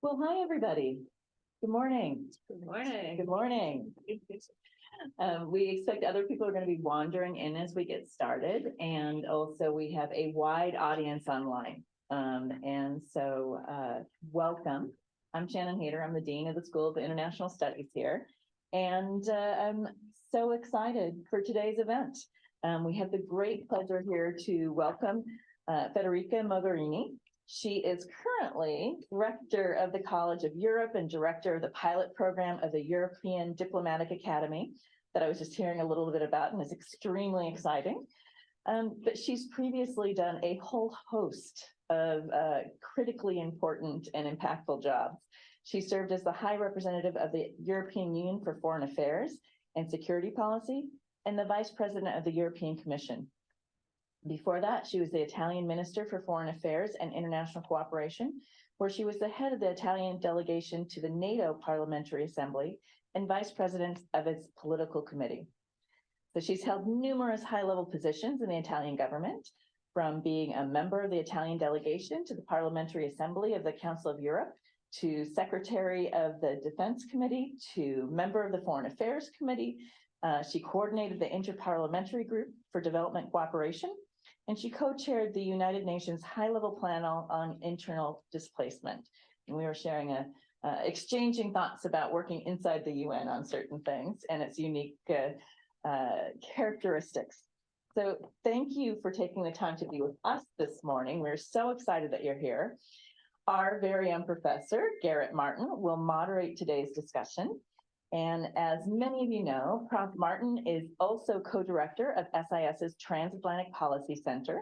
Well, hi, everybody. Good morning. Good morning. Good morning. We expect other people are going to be wandering in as we get started. And also we have a wide audience online. Welcome. I'm Shannon Hayter. I'm the Dean of the School of International Studies here. And I'm so excited for today's event. We have the great pleasure here to welcome Federica Mogherini. She is currently rector of the College of Europe and director of the pilot program of the European Diplomatic Academy that I was just hearing a little bit about, and is extremely exciting. But she's previously done a whole host of critically important and impactful jobs. She served as the High Representative of the European Union for Foreign Affairs and Security Policy and the Vice President of the European Commission. Before that, she was the Italian Minister for Foreign Affairs and International Cooperation, where she was the head of the Italian delegation to the NATO Parliamentary Assembly and Vice President of its political committee. So she's held numerous high-level positions in the Italian government, from being a member of the Italian delegation to the Parliamentary Assembly of the Council of Europe, to Secretary of the Defense Committee, to member of the Foreign Affairs Committee. She coordinated the Interparliamentary Group for Development Cooperation, and she co-chaired the United Nations High-Level Plan on Internal Displacement. And we were sharing exchanging thoughts about working inside the UN on certain things and its unique characteristics. So thank you for taking the time to be with us this morning. We're so excited that you're here. Our very own professor, Garret Martin, will moderate today's discussion. And as many of you know, Prof. Martin is also co-director of SIS's Transatlantic Policy Center.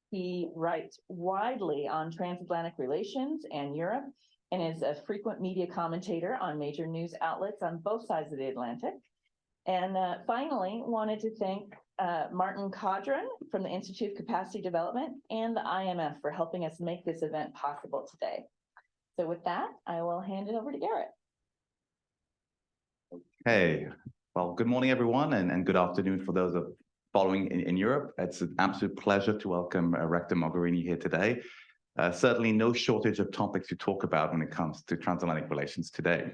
He writes widely on transatlantic relations and Europe, and is a frequent media commentator on major news outlets on both sides of the Atlantic. And finally, wanted to thank Martin Cadron from the Institute of Capacity Development and the IMF for helping us make this event possible today. So with that, I will hand it over to Garret. Hey, well, good morning, everyone, and good afternoon for those of following in Europe. It's an absolute pleasure to welcome Rector Mogherini here today. Certainly no shortage of topics to talk about when it comes to transatlantic relations today.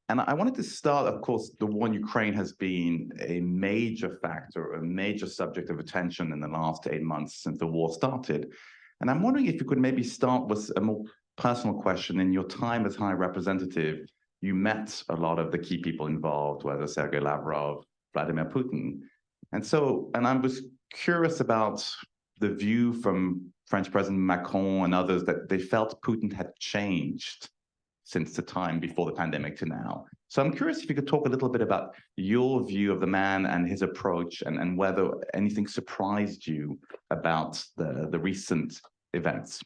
And I wanted to start, of course, the war in Ukraine has been a major factor, a major subject of attention in the last 8 months since the war started. And I'm wondering if you could maybe start with a more personal question. In your time as High Representative, you met a lot of the key people involved, whether Sergei Lavrov, Vladimir Putin. And I was curious about the view from French President Macron and others that they felt Putin had changed since the time before the pandemic to now. So I'm curious if you could talk a little bit about your view of the man and his approach, and whether anything surprised you about the recent events.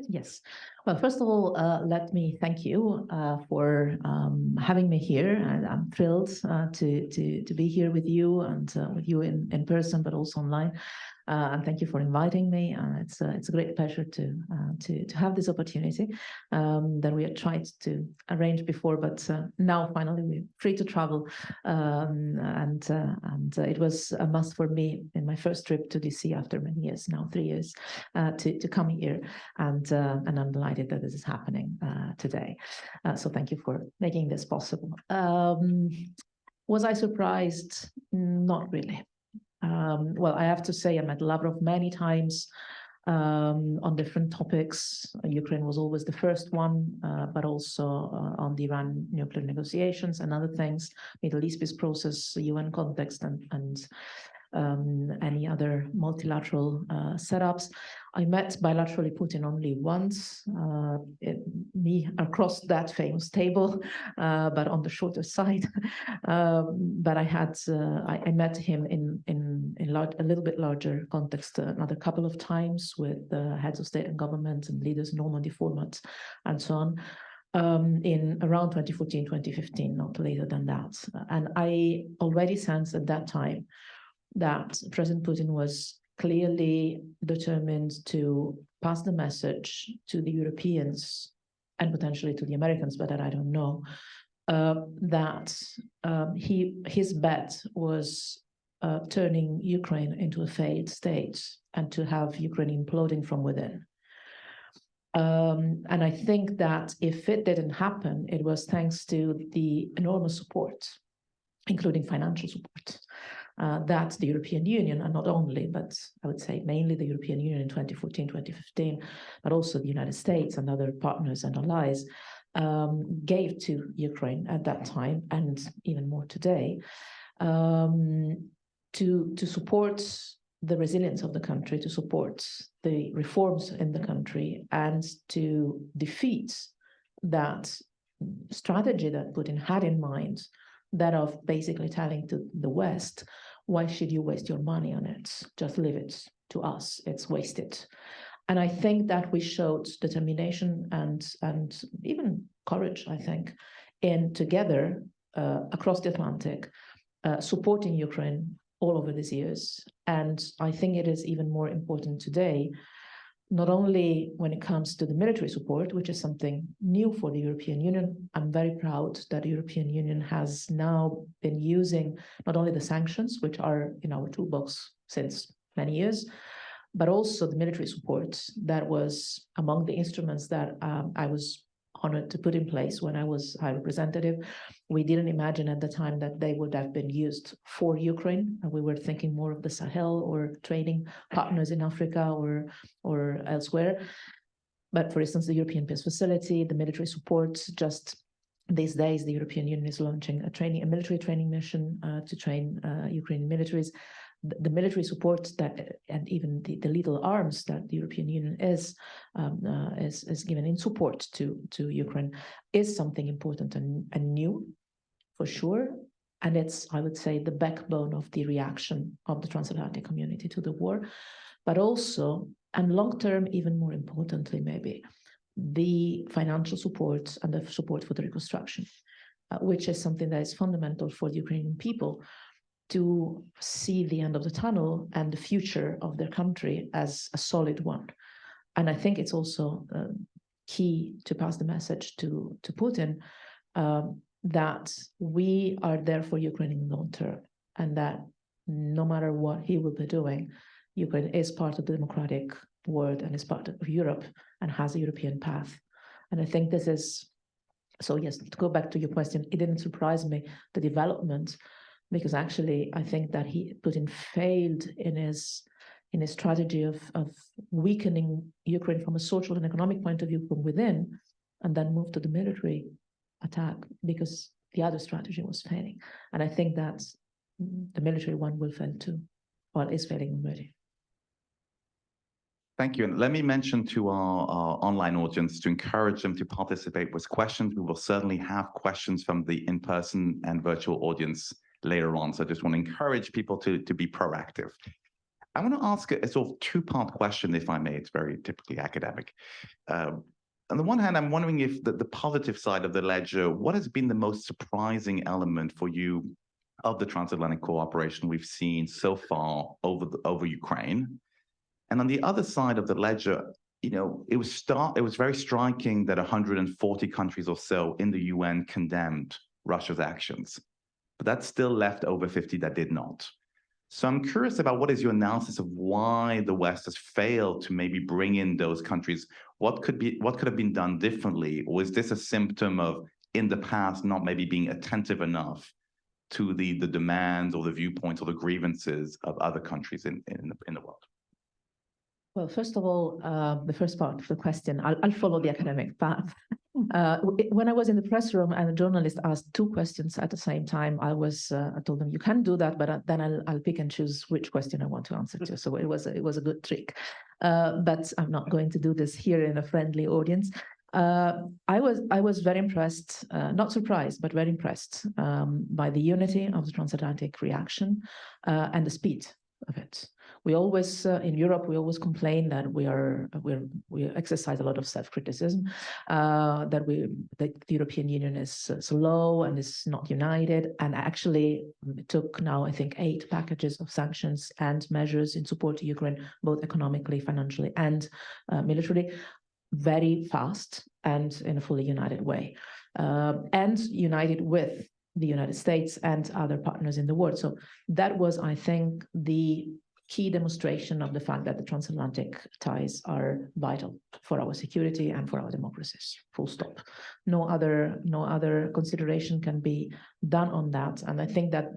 Yes. Well, first of all, let me thank you for having me here. And I'm thrilled to be here with you, and with you in person, but also online. And thank you for inviting me. It's a great pleasure to have this opportunity that we had tried to arrange before, but now finally we're free to travel. And it was a must for me in my first trip to DC after many years, now 3 years, to come here. And I'm delighted that this is happening today. So thank you for making this possible. Was I surprised? Not really. Well, I have to say I met Lavrov many times on different topics. Ukraine was always the first one, but also on the Iran nuclear negotiations and other things, Middle East peace process, UN context, and any other multilateral setups. I met bilaterally Putin only once, me across that famous table, but on the shorter side. But I met him in a little bit larger context another couple of times with heads of state and government and leaders in Normandy format and so on. In around 2014, 2015, not later than that. And I already sensed at that time that President Putin was clearly determined to pass the message to the Europeans and potentially to the Americans, but that I don't know, that his bet was turning Ukraine into a failed state and to have Ukraine imploding from within. And I think that if it didn't happen, it was thanks to the enormous support, including financial support, that the European Union, and not only, but I would say mainly the European Union in 2014, 2015, but also the United States and other partners and allies gave to Ukraine at that time, and even more today, to support the resilience of the country, to support the reforms in the country, and to defeat that strategy that Putin had in mind, that of basically telling to the West, why should you waste your money on it? Just leave it to us, it's wasted. And I think that we showed determination and even courage, I think, in together across the Atlantic, supporting Ukraine all over these years. And I think it is even more important today, not only when it comes to the military support, which is something new for the European Union. I'm very proud that the European Union has now been using not only the sanctions, which are in our toolbox since many years, but also the military support that was among the instruments that I was honored to put in place when I was High Representative. We didn't imagine at the time that they would have been used for Ukraine. We were thinking more of the Sahel or training partners in Africa or elsewhere. But for instance, the European Peace Facility, the military support, just these days, the European Union is launching a military training mission to train Ukrainian militaries. The military support that, and even the lethal arms that the European Union is given in support to Ukraine is something important and new, for sure. And it's, I would say, the backbone of the reaction of the transatlantic community to the war, but also, and long-term, even more importantly, maybe, the financial support and the support for the reconstruction, which is something that is fundamental for the Ukrainian people to see the end of the tunnel and the future of their country as a solid one. And I think it's also key to pass the message to Putin that we are there for Ukraine in the long term, and that no matter what he will be doing, Ukraine is part of the democratic world and is part of Europe and has a European path. And I think this is, so yes, to go back to your question, it didn't surprise me, the development, because actually I think that Putin failed in his strategy of weakening Ukraine from a social and economic point of view from within, and then moved to the military attack because the other strategy was failing. And I think that the military one will fail too, or is failing already. Thank you. And let me mention to our online audience to encourage them to participate with questions. We will certainly have questions from the in-person and virtual audience later on. So I just want to encourage people to be proactive. I want to ask a sort of two-part question, if I may. It's very typically academic. On the one hand, I'm wondering if the positive side of the ledger, what has been the most surprising element for you of the transatlantic cooperation we've seen so far over Ukraine? And on the other side of the ledger, you know, it was very striking that 140 countries or so in the UN condemned Russia's actions, but that still left over 50 that did not. So I'm curious about what is your analysis of why the West has failed to maybe bring in those countries? What could have been done differently? Or is this a symptom of, in the past, not maybe being attentive enough to the demands or the viewpoints or the grievances of other countries in the world? Well, first of all, the first part of the question, I'll follow the academic path. When I was in the press room and a journalist asked two questions at the same time, I told them, you can do that, but then I'll pick and choose which question I want to answer to. So it was a good trick. But I'm not going to do this here in a friendly audience. I was very impressed, not surprised, but very impressed by the unity of the transatlantic reaction and the speed of it. We always, in Europe, we always complain that we exercise a lot of self-criticism, that the European Union is slow and is not united. And actually, it took now, I think, 8 packages of sanctions and measures in support to Ukraine, both economically, financially, and militarily, very fast and in a fully united way, and united with the United States and other partners in the world. So that was, I think, the key demonstration of the fact that the transatlantic ties are vital for our security and for our democracies, full stop. No other consideration can be done on that. And I think that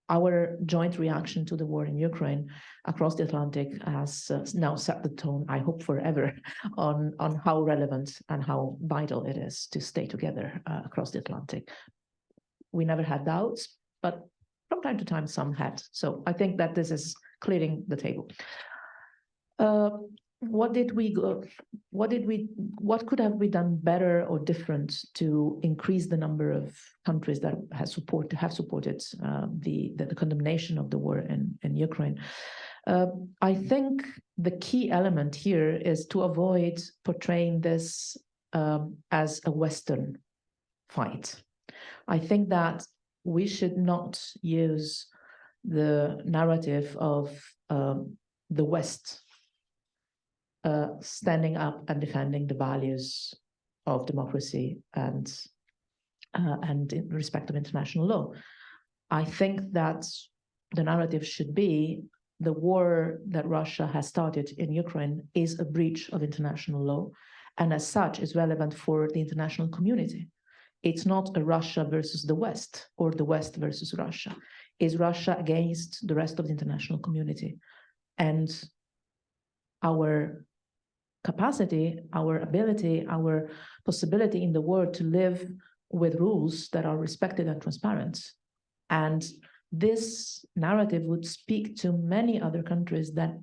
our joint reaction to the war in Ukraine across the Atlantic has now set the tone, I hope forever, on how relevant and how vital it is to stay together across the Atlantic. We never had doubts, but from time to time some had. So I think that this is clearing the table. What could have we done better or different to increase the number of countries that have supported the condemnation of the war in Ukraine? I think the key element here is to avoid portraying this as a Western fight. I think that we should not use the narrative of the West standing up and defending the values of democracy and in respect of international law. I think that the narrative should be the war that Russia has started in Ukraine is a breach of international law, and as such is relevant for the international community. It's not a Russia versus the West or the West versus Russia. It's Russia against the rest of the international community. And our capacity, our ability, our possibility in the world to live with rules that are respected and transparent. And this narrative would speak to many other countries that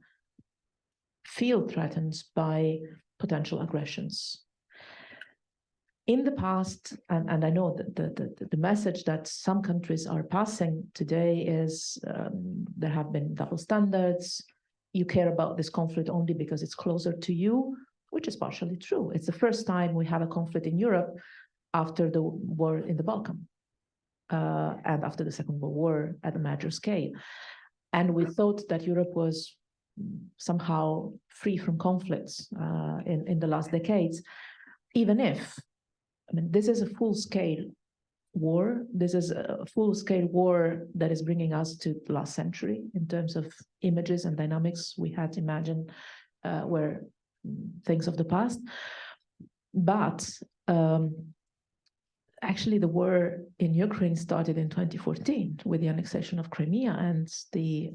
feel threatened by potential aggressions. In the past, and I know that the message that some countries are passing today is there have been double standards. You care about this conflict only because it's closer to you, which is partially true. It's the first time we have a conflict in Europe after the war in the Balkan and after the Second World War at a major scale. And we thought that Europe was somehow free from conflicts in the last decades, even if, I mean, this is a full-scale war. This is a full-scale war that is bringing us to the last century in terms of images and dynamics we had imagined were things of the past. But actually, the war in Ukraine started in 2014 with the annexation of Crimea and the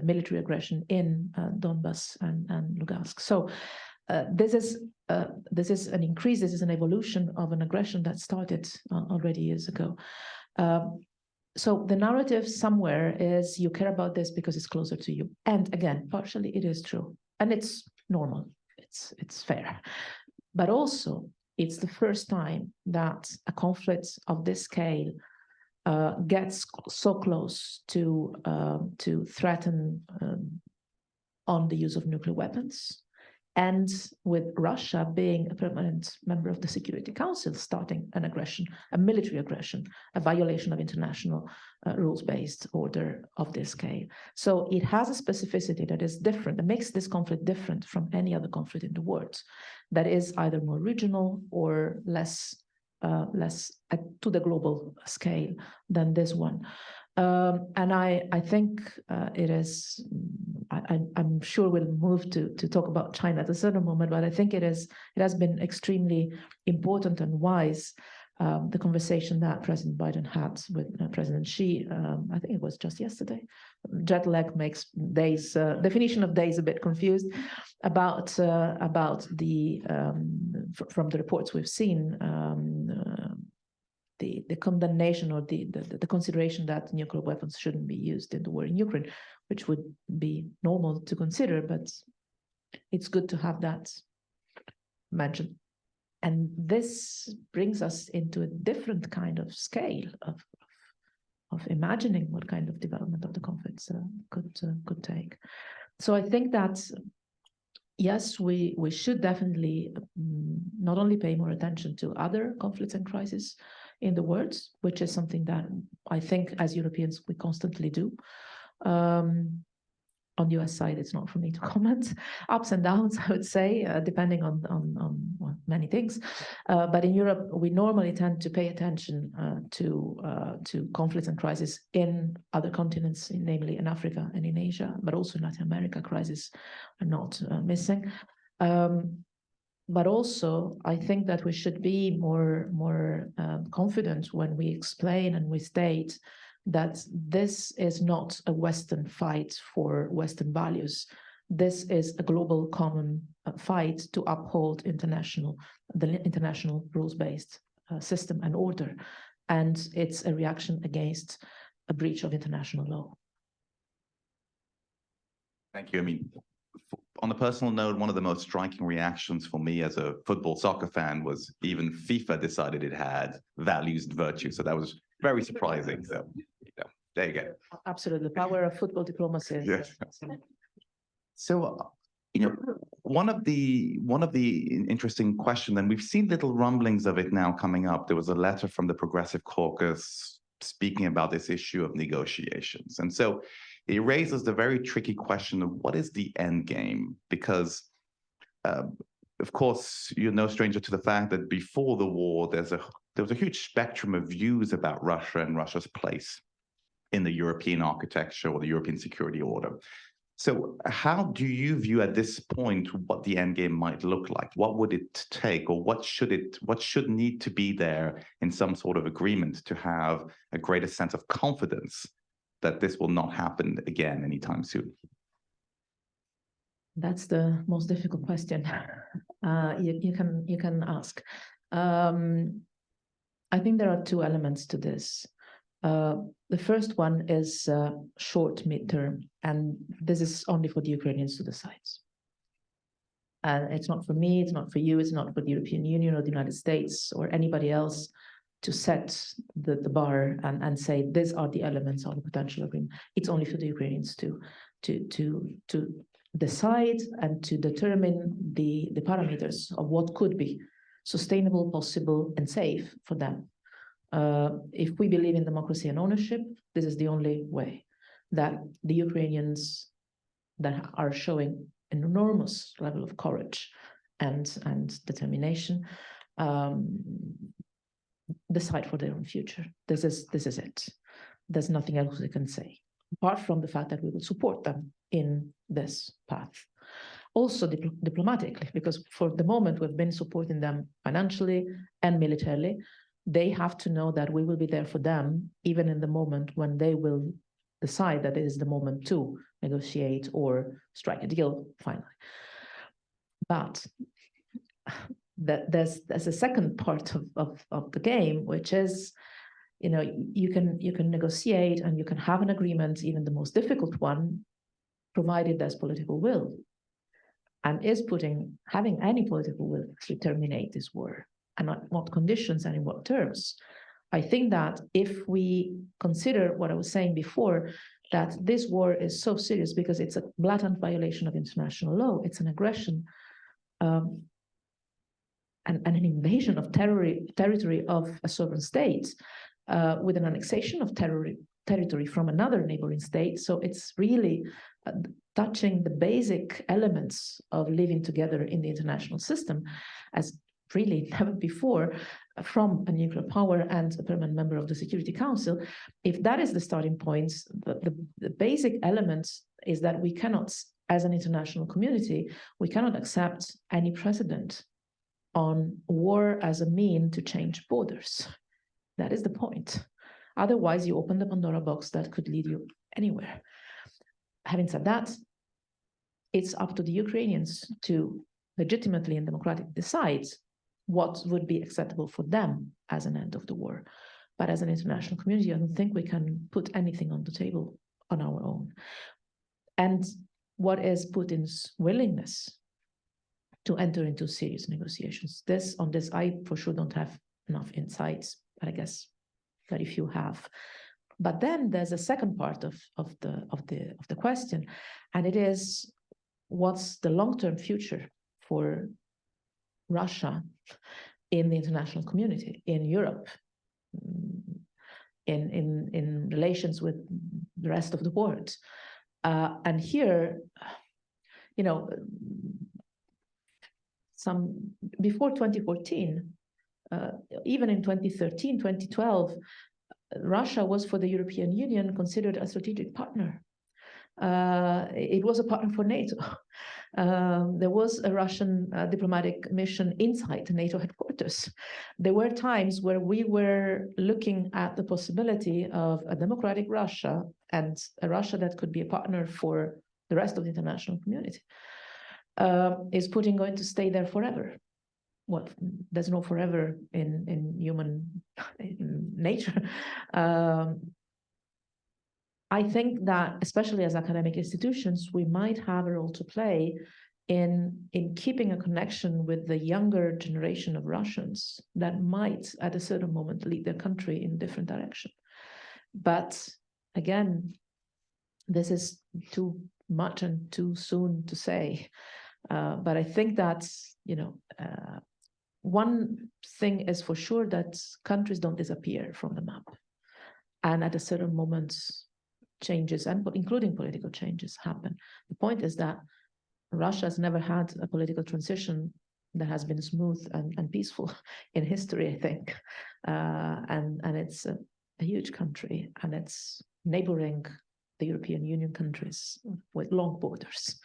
military aggression in Donbas and Lugansk. So this is an increase. This is an evolution of an aggression that started already years ago. So the narrative somewhere is you care about this because it's closer to you. And again, partially it is true, and it's normal. It's fair, but also it's the first time that a conflict of this scale gets so close to threaten on the use of nuclear weapons. And with Russia being a permanent member of the Security Council, starting an aggression, a military aggression, a violation of international rules-based order of this scale. So it has a specificity that is different, that makes this conflict different from any other conflict in the world, that is either more regional or less to the global scale than this one. And I think it is, I'm sure we'll move to talk about China at a certain moment, but I think it has been extremely important and wise, the conversation that President Biden had with President Xi, I think it was just yesterday. Jet lag makes days, definition of days a bit confused, about the, from the reports we've seen, the condemnation or the consideration that nuclear weapons shouldn't be used in the war in Ukraine, which would be normal to consider, but it's good to have that mentioned. And this brings us into a different kind of scale of imagining what kind of development of the conflicts could take. So I think that yes, we should definitely not only pay more attention to other conflicts and crises in the world, which is something that I think as Europeans we constantly do, On the US side, it's not for me to comment. Ups and downs, I would say, depending on well, many things. But in Europe, we normally tend to pay attention to conflicts and crises in other continents, namely in Africa and in Asia, but also in Latin America. Crises are not missing. But also, I think that we should be more confident when we explain and we state that this is not a Western fight for Western values. This is a global common fight to uphold the international rules-based system and order. And it's a reaction against a breach of international law. Thank you. I mean, on a personal note, one of the most striking reactions for me as a soccer fan was even FIFA decided it had values and virtues. So that was very surprising. So, there you go. Absolutely, the power of football diplomacy. Yes. So, one of the interesting questions, and we've seen little rumblings of it now coming up. There was a letter from the Progressive Caucus speaking about this issue of negotiations, and so it raises the very tricky question of what is the end game? Because, of course, you're no stranger to the fact that before the war, there was a huge spectrum of views about Russia and Russia's place in the European architecture or the European security order. So how do you view at this point what the end game might look like? What would it take, or what should need to be there in some sort of agreement to have a greater sense of confidence that this will not happen again anytime soon? That's the most difficult question you can ask. I think there are two elements to this. The first one is short, midterm, and this is only for the Ukrainians to decide. And it's not for me, it's not for you, it's not for the European Union or the United States or anybody else to set the bar and say these are the elements of the potential agreement. It's only for the Ukrainians to decide and to determine the parameters of what could be sustainable, possible, and safe for them. If we believe in democracy and ownership, this is the only way that the Ukrainians that are showing an enormous level of courage and determination decide for their own future. This is it. There's nothing else we can say, apart from the fact that we will support them in this path. Also diplomatically, because for the moment we've been supporting them financially and militarily. They have to know that we will be there for them, even in the moment when they will decide that it is the moment to negotiate or strike a deal finally. But there's a second part of the game, which is, you can negotiate and you can have an agreement, even the most difficult one, provided there's political will, and is having any political will to terminate this war. And on what conditions and in what terms. I think that if we consider what I was saying before, that this war is so serious because it's a blatant violation of international law, it's an aggression and an invasion of territory of a sovereign state with an annexation of territory from another neighboring state. So it's really touching the basic elements of living together in the international system as really never before from a nuclear power and a permanent member of the Security Council. If that is the starting point, the basic element is that we cannot, as an international community, we cannot accept any precedent on war as a mean to change borders. That is the point. Otherwise, you open the Pandora box that could lead you anywhere. Having said that, it's up to the Ukrainians to legitimately and democratically decide what would be acceptable for them as an end of the war. But as an international community, I don't think we can put anything on the table on our own. And what is Putin's willingness to enter into serious negotiations? On this, I for sure don't have enough insights, but I guess very few have. But then there's a second part of the question, and it is, what's the long-term future for Russia in the international community, in Europe, in relations with the rest of the world? And here, before 2014, even in 2013, 2012, Russia was for the European Union considered a strategic partner. It was a partner for NATO. There was a Russian diplomatic mission inside the NATO headquarters. There were times where we were looking at the possibility of a democratic Russia and a Russia that could be a partner for the rest of the international community. Is Putin going to stay there forever? Well, there's no forever in human nature. I think that, especially as academic institutions, we might have a role to play in keeping a connection with the younger generation of Russians that might, at a certain moment, lead their country in a different direction. But again, this is too much and too soon to say. But I think that, one thing is for sure, that countries don't disappear from the map. And at a certain moment, changes, and including political changes, happen. The point is that Russia has never had a political transition that has been smooth and peaceful in history, I think. And it's a huge country, and it's neighboring the European Union countries with long borders.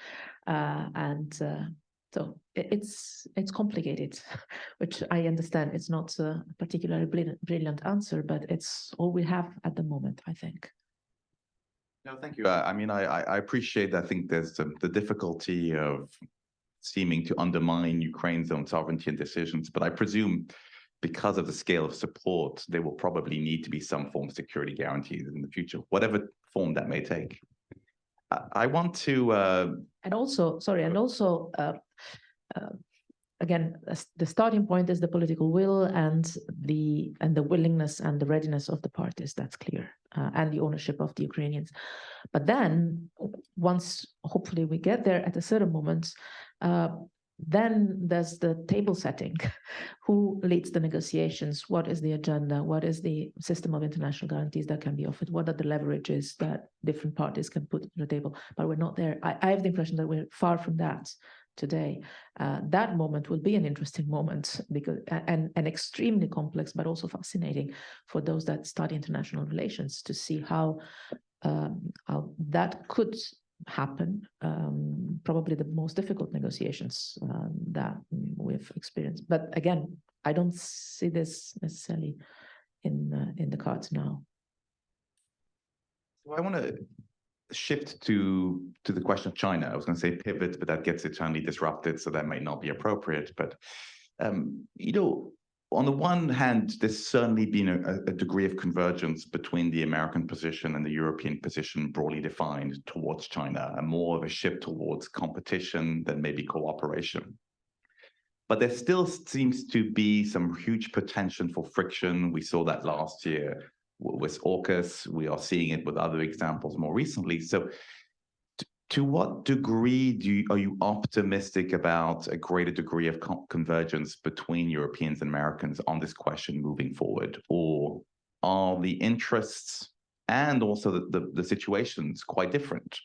So it's complicated, which I understand. It's not a particularly brilliant answer, but it's all we have at the moment, I think. No, thank you. I appreciate that. I think there's the difficulty of seeming to undermine Ukraine's own sovereignty and decisions, but I presume because of the scale of support, there will probably need to be some form of security guarantees in the future, whatever form that may take. I want to... Again, the starting point is the political will and the willingness and the readiness of the parties. That's clear, and the ownership of the Ukrainians. But then, once hopefully we get there at a certain moment, then there's the table setting. Who leads the negotiations? What is the agenda? What is the system of international guarantees that can be offered? What are the leverages that different parties can put to the table? But we're not there. I have the impression that we're far from that today. That moment will be an interesting moment, because and extremely complex, but also fascinating for those that study international relations, to see how that could happen. Probably the most difficult negotiations that we've experienced. But again, I don't see this necessarily in the cards now. Well, I want to shift to the question of China. I was going to say pivot, but that gets eternally disrupted, so that may not be appropriate. But on the one hand, there's certainly been a degree of convergence between the American position and the European position, broadly defined, towards China, and more of a shift towards competition than maybe cooperation. But there still seems to be some huge potential for friction. We saw that last year with AUKUS. We are seeing it with other examples more recently. So to what degree are you optimistic about a greater degree of convergence between Europeans and Americans on this question moving forward? Or are the interests and also the situations quite different?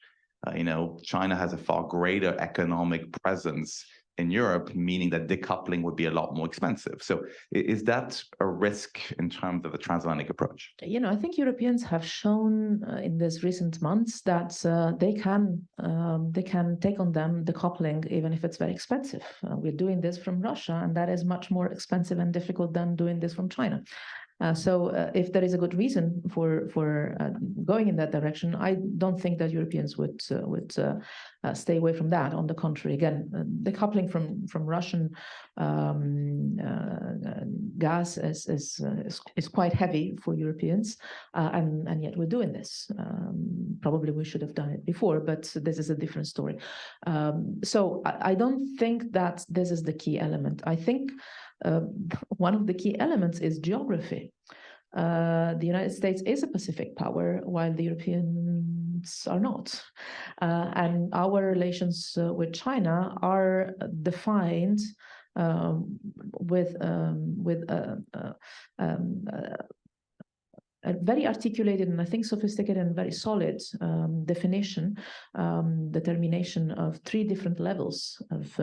China has a far greater economic presence in Europe, meaning that decoupling would be a lot more expensive. So is that a risk in terms of the transatlantic approach? I think Europeans have shown in these recent months that they can take on them decoupling, even if it's very expensive. We're doing this from Russia, and that is much more expensive and difficult than doing this from China. So if there is a good reason for going in that direction, I don't think that Europeans would stay away from that. On the contrary, again, decoupling from Russian gas is quite heavy for Europeans, and yet we're doing this. Probably we should have done it before, but this is a different story. So I don't think that this is the key element. I think one of the key elements is geography. The United States is a Pacific power, while the Europeans are not. And our relations with China are defined with a very articulated and I think sophisticated and very solid definition, determination of 3 different levels of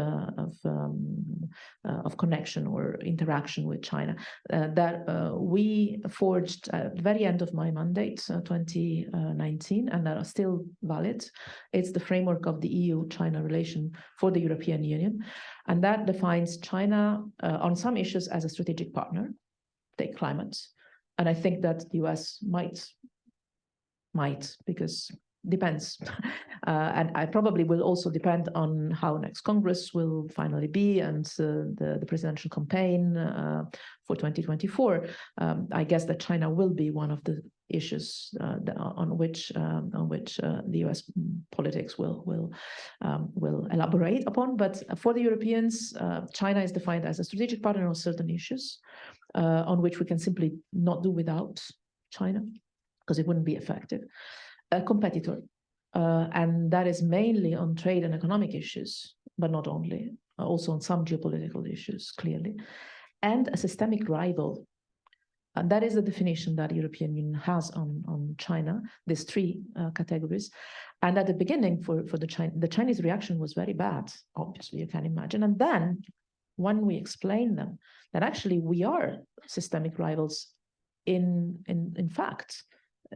connection or interaction with China that we forged at the very end of my mandate, 2019, and that are still valid. It's the framework of the EU-China relation for the European Union, and that defines China on some issues as a strategic partner, take climate. And I think that the US might, because depends. And I probably will also depend on how next Congress will finally be and the presidential campaign for 2024. I guess that China will be one of the issues on which the US politics will elaborate upon. But for the Europeans, China is defined as a strategic partner on certain issues, on which we can simply not do without China, because it wouldn't be effective. A competitor, and that is mainly on trade and economic issues, but not only, also on some geopolitical issues, clearly, and a systemic rival. And that is the definition that the European Union has on China, these 3 categories. And at the beginning, for the Chinese reaction was very bad, obviously, you can imagine. And then when we explain them, that actually we are systemic rivals in fact,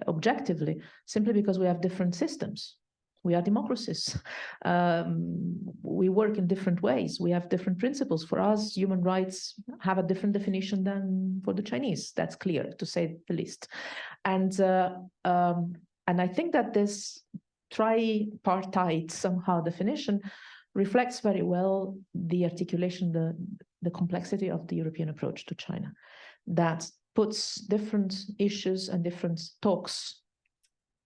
objectively, simply because we have different systems. We are democracies. We work in different ways. We have different principles. For us, human rights have a different definition than for the Chinese. That's clear, to say the least. And I think that this tripartite somehow definition reflects very well the articulation, the complexity of the European approach to China, that puts different issues and different talks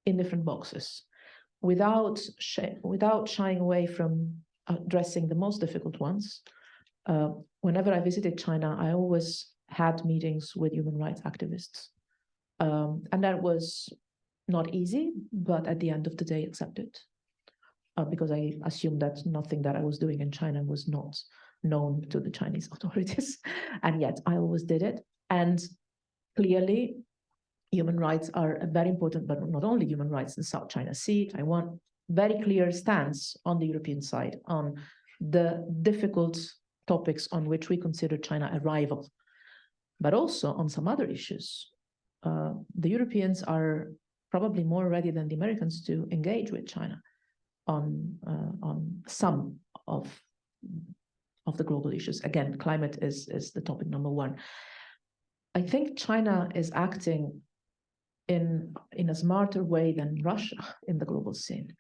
in different boxes without shying away from addressing the most difficult ones. Whenever I visited China, I always had meetings with human rights activists. And that was not easy, but at the end of the day, accepted. Because I assumed that nothing that I was doing in China was not known to the Chinese authorities. And yet I always did it. And clearly, human rights are very important, but not only human rights in South China Sea. I want very clear stance on the European side on the difficult topics on which we consider China a rival, but also on some other issues. The Europeans are probably more ready than the Americans to engage with China on some of the global issues. Again, climate is the topic number 1. I think China is acting in a smarter way than Russia in the global scene,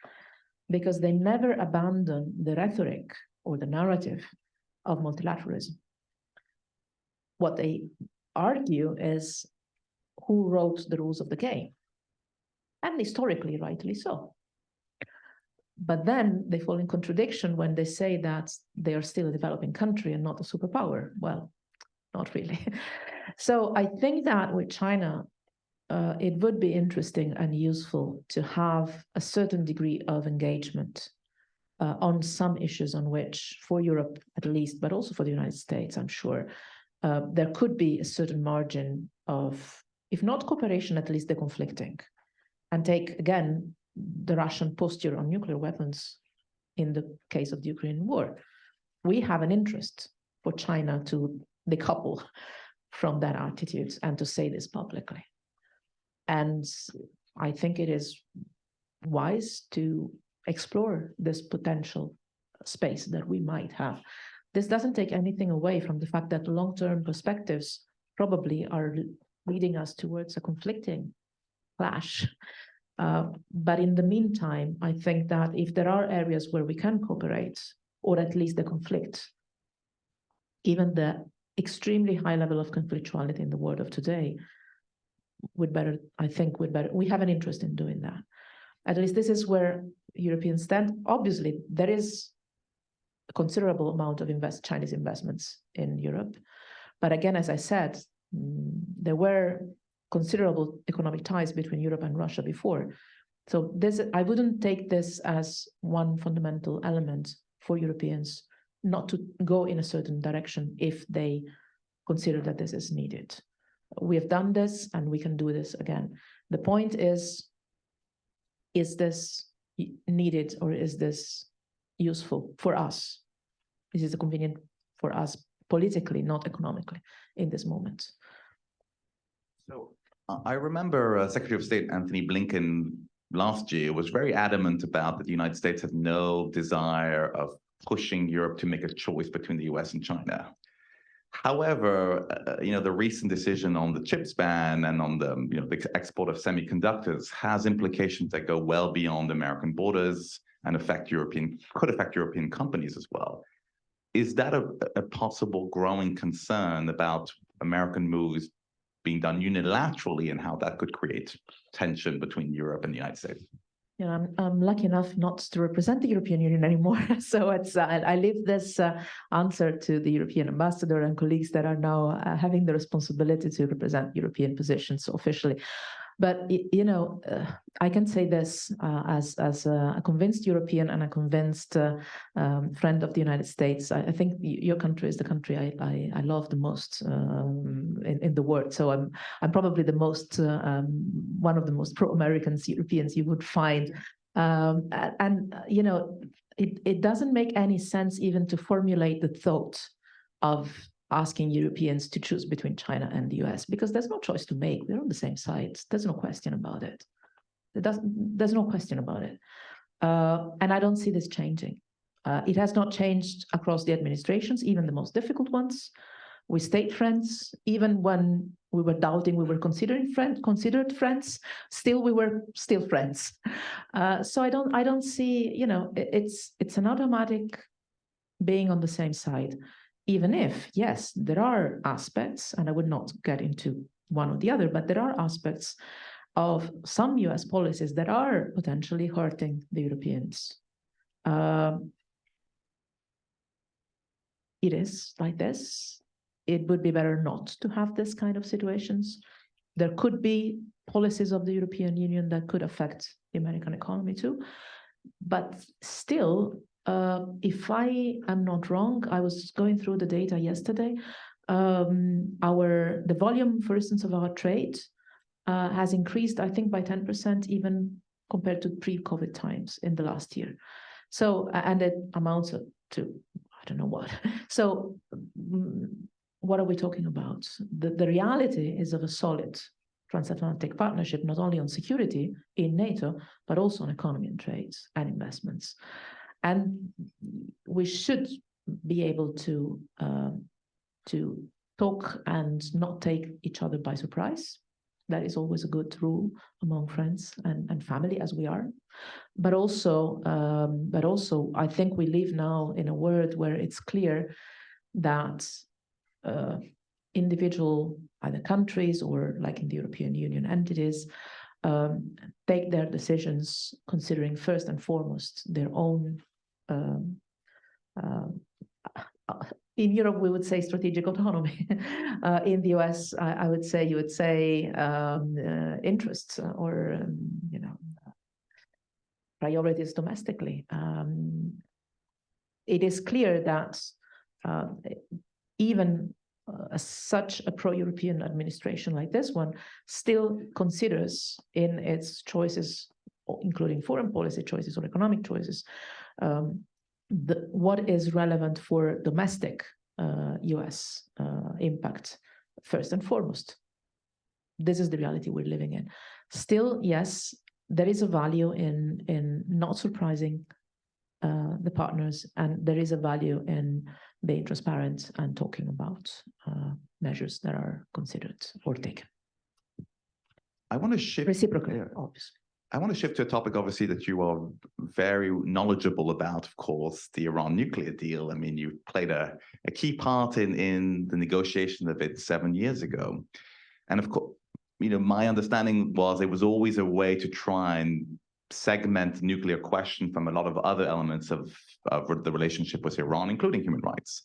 because they never abandon the rhetoric or the narrative of multilateralism. What they argue is who wrote the rules of the game, and historically, rightly so. But then they fall in contradiction when they say that they are still a developing country and not a superpower. Well, not really. So I think that with China, it would be interesting and useful to have a certain degree of engagement on some issues on which, for Europe at least, but also for the United States, I'm sure, there could be a certain margin of, if not cooperation, at least deconflicting. And take, again, the Russian posture on nuclear weapons in the case of the Ukrainian war. We have an interest for China to decouple from that attitude and to say this publicly. And I think it is wise to explore this potential space that we might have. This doesn't take anything away from the fact that long-term perspectives probably are leading us towards a conflicting clash. But in the meantime, I think that if there are areas where we can cooperate, or at least the conflict, given the extremely high level of conflictuality in the world of today, we have an interest in doing that. At least this is where Europeans stand. Obviously, there is a considerable amount of Chinese investments in Europe. But again, as I said, there were considerable economic ties between Europe and Russia before. So I wouldn't take this as one fundamental element for Europeans not to go in a certain direction if they consider that this is needed. We have done this and we can do this again. The point is this needed or is this useful for us? Is it convenient for us politically, not economically, in this moment? So I remember Secretary of State Anthony Blinken last year was very adamant about that the United States had no desire of pushing Europe to make a choice between the US and China. However, the recent decision on the chips ban and on the the export of semiconductors has implications that go well beyond American borders and could affect European companies as well. Is that a possible growing concern about American moves being done unilaterally and how that could create tension between Europe and the United States? I'm lucky enough not to represent the European Union anymore. So I leave this answer to the European ambassador and colleagues that are now having the responsibility to represent European positions officially. But, I can say this as a convinced European and a convinced friend of the United States. I think your country is the country I love the most in the world. So I'm probably the most one of the most pro-American Europeans you would find. It doesn't make any sense even to formulate the thought of asking Europeans to choose between China and the US, because there's no choice to make. We're on the same side. There's no question about it. There's no question about it. And I don't see this changing. It has not changed across the administrations, even the most difficult ones. We stayed friends, even when we were doubting we were considered friends, still we were still friends. So I don't see, it's an automatic being on the same side. Even if, yes, there are aspects, and I would not get into one or the other, but there are aspects of some US policies that are potentially hurting the Europeans. It is like this. It would be better not to have this kind of situations. There could be policies of the European Union that could affect the American economy too. But still, if I am not wrong, I was going through the data yesterday. The volume, for instance, of our trade has increased, I think, by 10% even compared to pre-COVID times in the last year. So, and it amounts to, I don't know what. So, what are we talking about? The reality is of a solid transatlantic partnership, not only on security in NATO, but also on economy and trades and investments. And we should be able to talk and not take each other by surprise. That is always a good rule among friends and family, as we are. But also, I think we live now in a world where it's clear that individual either countries or, like in the European Union entities, take their decisions considering first and foremost their own. In Europe, we would say strategic autonomy. In the US, I would say interests or priorities domestically. It is clear that even such a pro-European administration like this one still considers in its choices, including foreign policy choices or economic choices, what is relevant for domestic US impact first and foremost. This is the reality we're living in. Still, yes, there is a value in not surprising the partners, and there is a value in being transparent and talking about measures that are considered or taken. I want to shift reciprocally, obviously. I want to shift to a topic, obviously, that you are very knowledgeable about, of course, the Iran nuclear deal. I mean, you played a key part in the negotiation of it 7 years ago. And of course, my understanding was it was always a way to try and segment the nuclear question from a lot of other elements of the relationship with Iran, including human rights.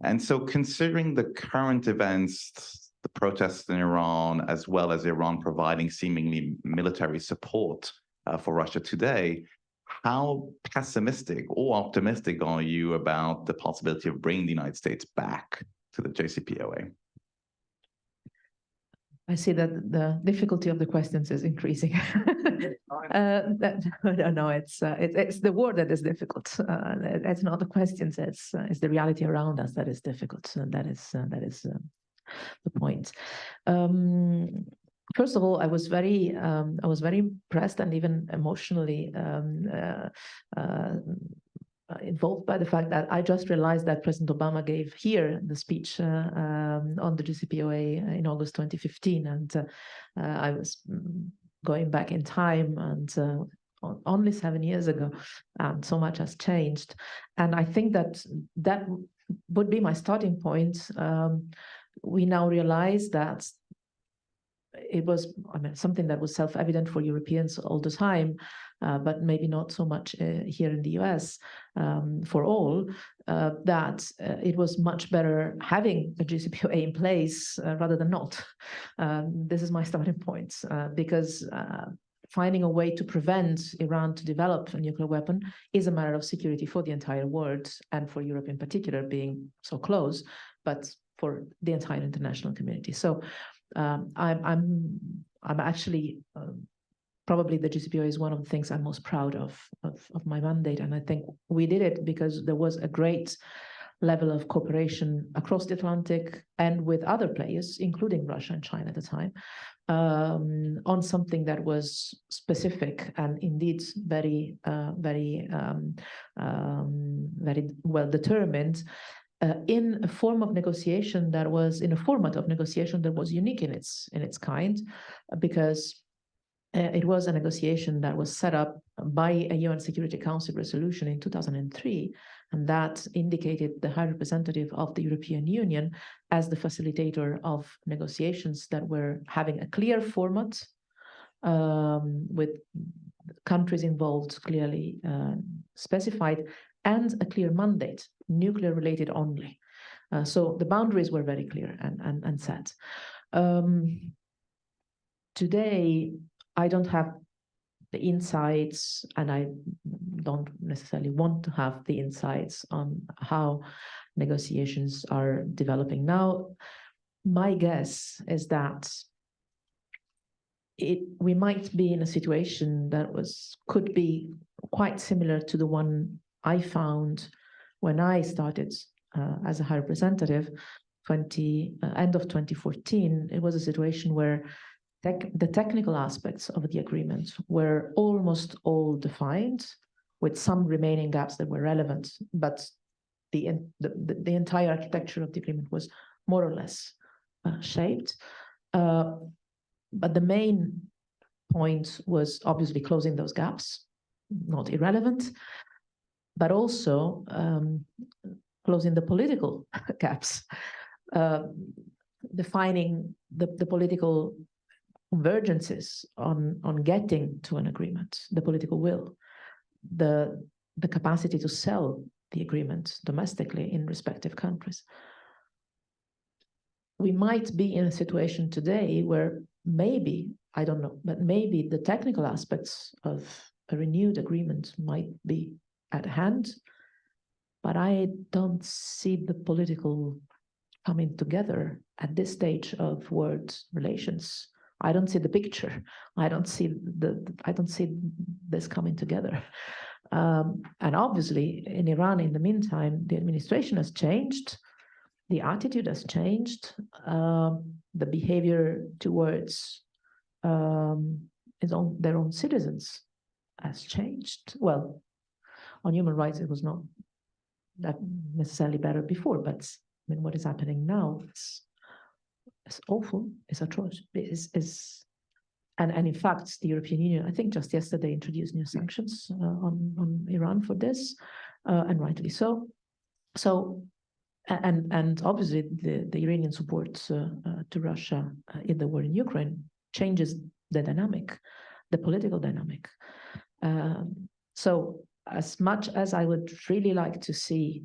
And so considering the current events, the protests in Iran, as well as Iran providing seemingly military support for Russia today, how pessimistic or optimistic are you about the possibility of bringing the United States back to the JCPOA? I see that the difficulty of the questions is increasing. No, it's the word that is difficult. It's not the questions. It's the reality around us that is difficult. And that is the point. First of all, I was very impressed and even emotionally involved by the fact that I just realized that President Obama gave here the speech on the GCPOA in August 2015, and I was going back in time, and only 7 years ago, and so much has changed. And I think that would be my starting point. We now realize that it was, I mean, something that was self-evident for Europeans all the time, but maybe not so much here in the US for all, that it was much better having a GCPOA in place rather than not. This is my starting point, because finding a way to prevent Iran to develop a nuclear weapon is a matter of security for the entire world, and for Europe in particular, being so close, but for the entire international community. So I'm actually probably the GCPOA is one of the things I'm most proud of my mandate, and I think we did it because there was a great level of cooperation across the Atlantic and with other players, including Russia and China at the time, on something that was specific and indeed very well determined. In a form of negotiation that was in a format of negotiation that was unique in its kind, because it was a negotiation that was set up by a UN Security Council resolution in 2003, and that indicated the High Representative of the European Union as the facilitator of negotiations that were having a clear format, with countries involved clearly specified, and a clear mandate, nuclear related only. So the boundaries were very clear and set. Today, I don't have the insights, and I don't necessarily want to have the insights on how negotiations are developing now. My guess is that we might be in a situation that could be quite similar to the one I found when I started as a High Representative, end of 2014. It was a situation where the technical aspects of the agreement were almost all defined, with some remaining gaps that were relevant, but the entire architecture of the agreement was more or less shaped. But the main point was obviously closing those gaps, not irrelevant, but also closing the political gaps, defining the political convergences on getting to an agreement, the political will, the capacity to sell the agreement domestically in respective countries. We might be in a situation today where maybe, I don't know, but maybe the technical aspects of a renewed agreement might be at hand, but I don't see the political coming together at this stage of world relations. I don't see the picture. I don't see this coming together. And obviously, in Iran, in the meantime, the administration has changed, the attitude has changed, the behavior towards their own citizens has changed. Well, on human rights, it was not that necessarily better before, but I mean, what is happening now is awful, it's atrocious, and in fact, the European Union, I think just yesterday, introduced new sanctions on Iran for this, and rightly so. So, and obviously the Iranian support to Russia in the war in Ukraine changes the dynamic, the political dynamic. So as much as I would really like to see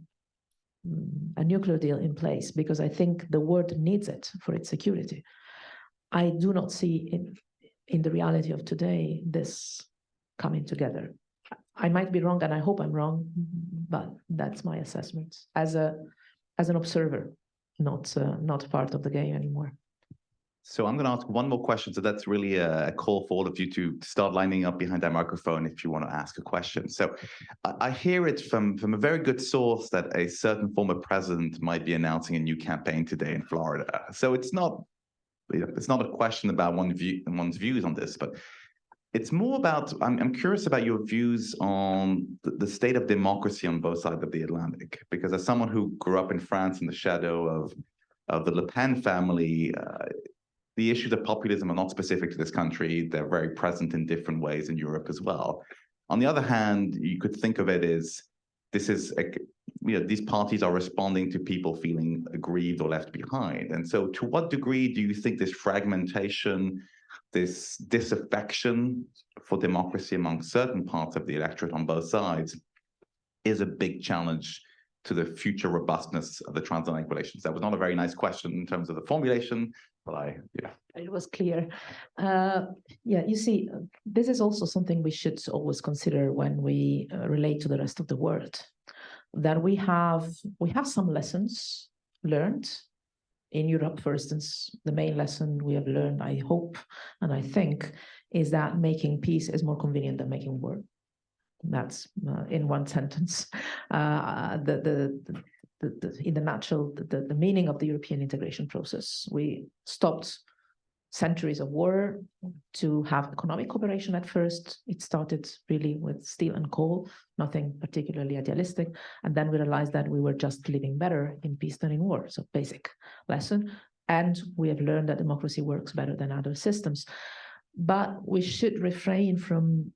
a nuclear deal in place, because I think the world needs it for its security, I do not see in the reality of today this coming together. I might be wrong, and I hope I'm wrong, but that's my assessment as an observer, not part of the game anymore. So I'm going to ask one more question. So that's really a call for all of you to start lining up behind that microphone if you want to ask a question. So I hear it from a very good source that a certain former president might be announcing a new campaign today in Florida. So it's not a question about one's views on this, but it's more about, I'm curious about your views on the state of democracy on both sides of the Atlantic, because as someone who grew up in France in the shadow of the Le Pen family, the issues of populism are not specific to this country. They're very present in different ways in Europe as well. On the other hand, you could think of it as these parties are responding to people feeling aggrieved or left behind. And so to what degree do you think this fragmentation, this disaffection for democracy among certain parts of the electorate on both sides is a big challenge to the future robustness of the transatlantic relations? That was not a very nice question in terms of the formulation, but It was clear. You see, this is also something we should always consider when we relate to the rest of the world, that we have some lessons learned in Europe. For instance, the main lesson we have learned, I hope, and I think, is that making peace is more convenient than making war. That's in one sentence. The meaning of the European integration process. We stopped centuries of war to have economic cooperation at first. It started really with steel and coal, nothing particularly idealistic. And then we realized that we were just living better in peace than in war. So basic lesson. And we have learned that democracy works better than other systems. But we should refrain from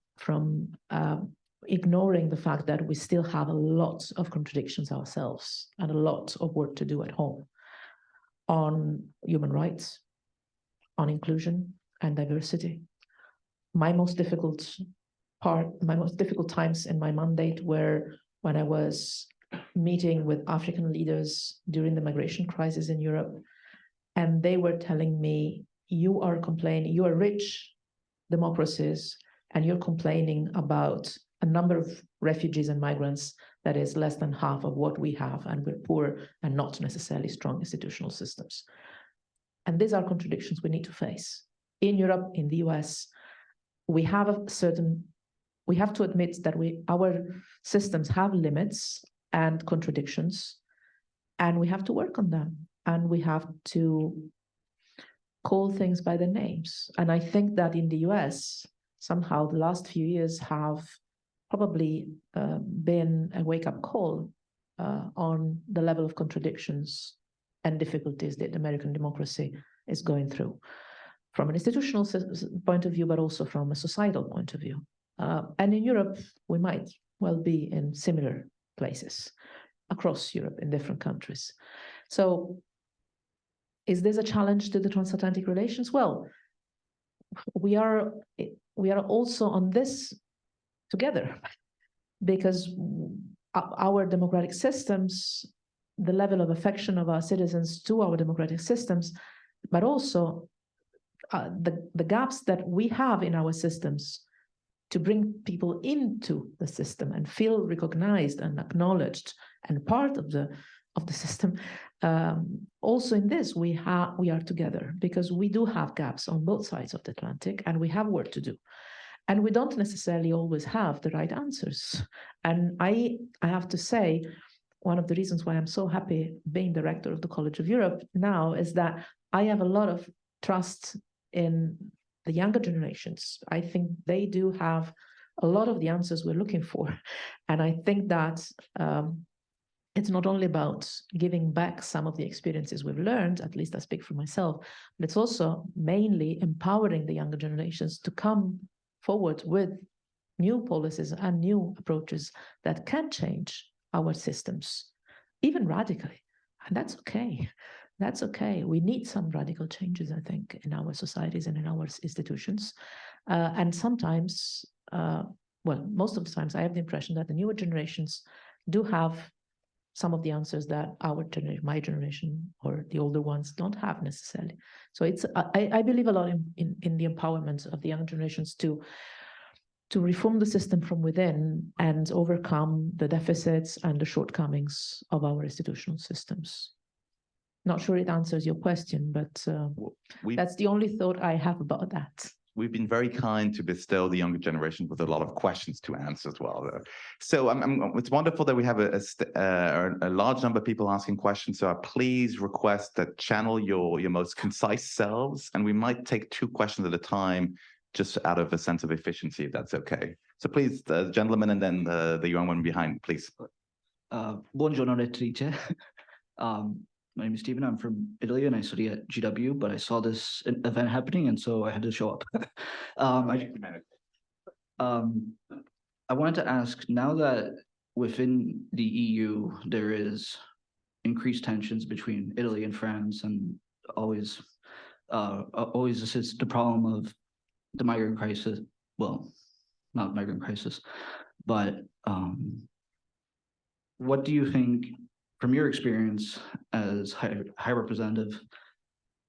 ignoring the fact that we still have a lot of contradictions ourselves and a lot of work to do at home on human rights, on inclusion and diversity. My most difficult times in my mandate were when I was meeting with African leaders during the migration crisis in Europe, and they were telling me, you are rich democracies, and you're complaining about a number of refugees and migrants that is less than half of what we have, and we're poor and not necessarily strong institutional systems. And these are contradictions we need to face. In Europe, in the US, we have to admit that our systems have limits and contradictions, and we have to work on them, and we have to call things by their names. And I think that in the US, somehow the last few years have probably been a wake-up call on the level of contradictions and difficulties that American democracy is going through, from an institutional point of view, but also from a societal point of view. And in Europe, we might well be in similar places across Europe in different countries. So is this a challenge to the transatlantic relations? Well, we are also on this together, because our democratic systems, the level of affection of our citizens to our democratic systems, but also the gaps that we have in our systems to bring people into the system and feel recognized and acknowledged and part of the system. Also in this, we are together, because we do have gaps on both sides of the Atlantic, and we have work to do. And we don't necessarily always have the right answers. And I have to say, one of the reasons why I'm so happy being the rector of the College of Europe now is that I have a lot of trust in the younger generations. I think they do have a lot of the answers we're looking for. And I think that it's not only about giving back some of the experiences we've learned, at least I speak for myself, but it's also mainly empowering the younger generations to come forward with new policies and new approaches that can change our systems, even radically. And that's okay. That's okay. We need some radical changes, I think, in our societies and in our institutions. And sometimes, most of the times, I have the impression that the newer generations do have some of the answers that my generation or the older ones don't have necessarily. So I believe a lot in the empowerment of the young generations to reform the system from within and overcome the deficits and the shortcomings of our institutional systems. Not sure it answers your question, but We, that's the only thought I have about that. we've been very kind to bestow the younger generation with a lot of questions to answer as well. So it's wonderful that we have a large number of people asking questions. So I please request that channel your most concise selves, and we might take 2 questions at a time, just out of a sense of efficiency, if that's okay. So please, the gentleman and then the young one behind, please. Buongiorno, lettrice. My name is Stephen. I'm from Italy and I study at GW, but I saw this event happening and so I had to show up. I wanted to ask, now that within the EU there is increased tensions between Italy and France, and always assists the problem of the migrant crisis. Well, not migrant crisis, but what do you think, from your experience as high representative,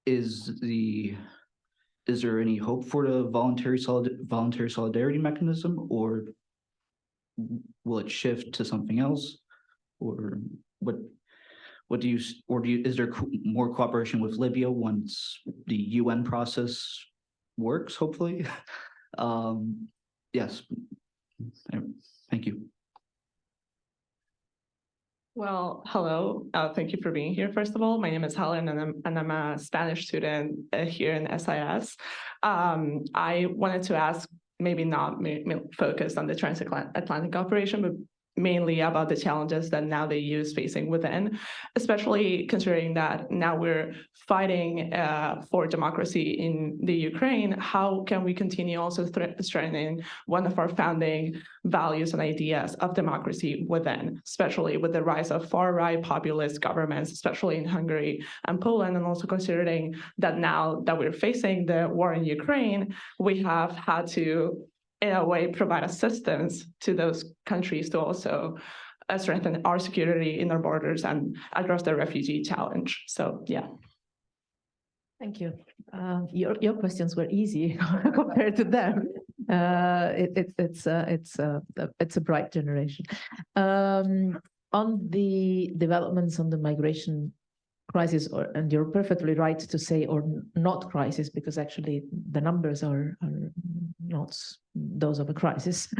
is there any hope for the voluntary solidarity mechanism, or will it shift to something else, or is there more cooperation with Libya once the UN process works, hopefully? Yes, thank you. Well, hello. Thank you for being here. First of all, my name is Helen, and I'm a Spanish student here in SIS. I wanted to ask, maybe not focused on the Transatlantic cooperation, but mainly about the challenges that now the EU is facing within, especially considering that now we're fighting for democracy in the Ukraine. How can we continue also strengthening one of our founding values and ideas of democracy within, especially with the rise of far-right populist governments, especially in Hungary and Poland, and also considering that now that we're facing the war in Ukraine, we have had to, in a way, provide assistance to those countries to also strengthen our security in our borders and address the refugee challenge. So, yeah. Thank you. Your questions were easy compared to them. It's a bright generation. On the developments on the migration crisis, and you're perfectly right to say, or not crisis, because actually the numbers are not those of a crisis.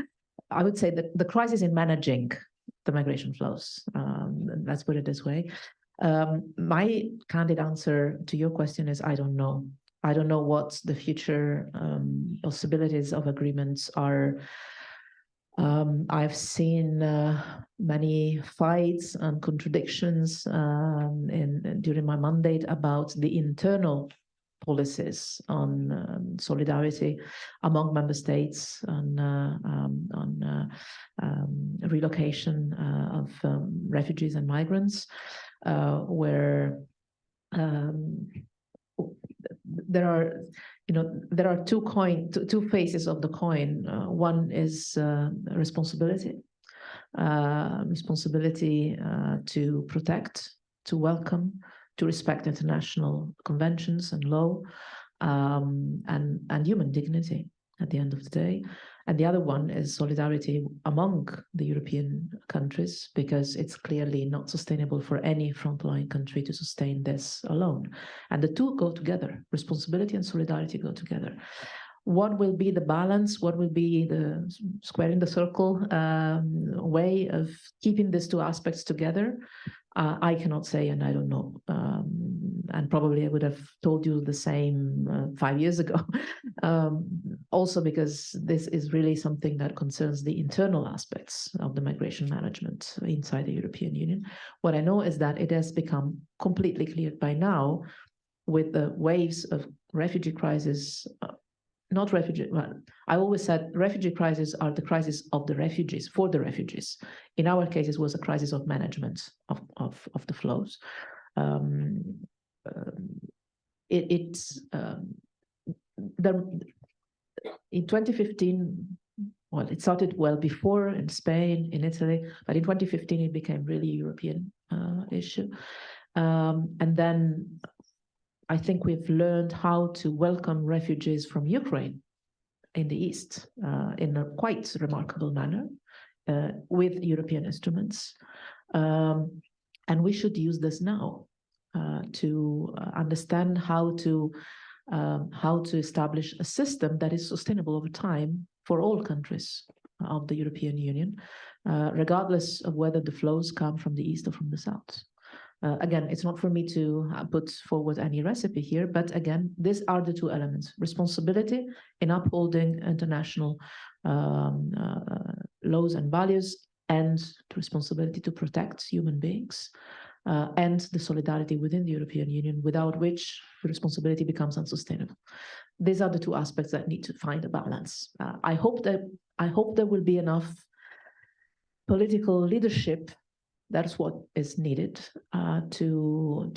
I would say that the crisis in managing the migration flows, let's put it this way. My candid answer to your question is, I don't know. I don't know what the future possibilities of agreements are. I've seen many fights and contradictions during my mandate about the internal policies on solidarity among member states, on relocation of refugees and migrants, where there are two faces of the coin. One is responsibility to protect, to welcome, to respect international conventions and law, and human dignity at the end of the day. And the other one is solidarity among the European countries, because it's clearly not sustainable for any frontline country to sustain this alone. And the two go together. Responsibility and solidarity go together. What will be the balance? What will be the square in the circle way of keeping these two aspects together? I cannot say, and I don't know. And probably I would have told you the same 5 years ago. Also because this is really something that concerns the internal aspects of the migration management inside the European Union. What I know is that it has become completely clear by now, with the waves of refugee crisis, I always said refugee crises are the crisis of the refugees, for the refugees. In our case, it was a crisis of management of the flows. In 2015, well, it started well before in Spain, in Italy, but in 2015 it became really a European issue. And then I think we've learned how to welcome refugees from Ukraine in the East in a quite remarkable manner with European instruments. And we should use this now. to understand how to establish a system that is sustainable over time for all countries of the European Union, regardless of whether the flows come from the east or from the south. Again, it's not for me to put forward any recipe here, but again, these are the two elements: responsibility in upholding international laws and values, and the responsibility to protect human beings, and the solidarity within the European Union, without which the responsibility becomes unsustainable. These are the two aspects that need to find a balance. I hope there will be enough political leadership. That's what is needed to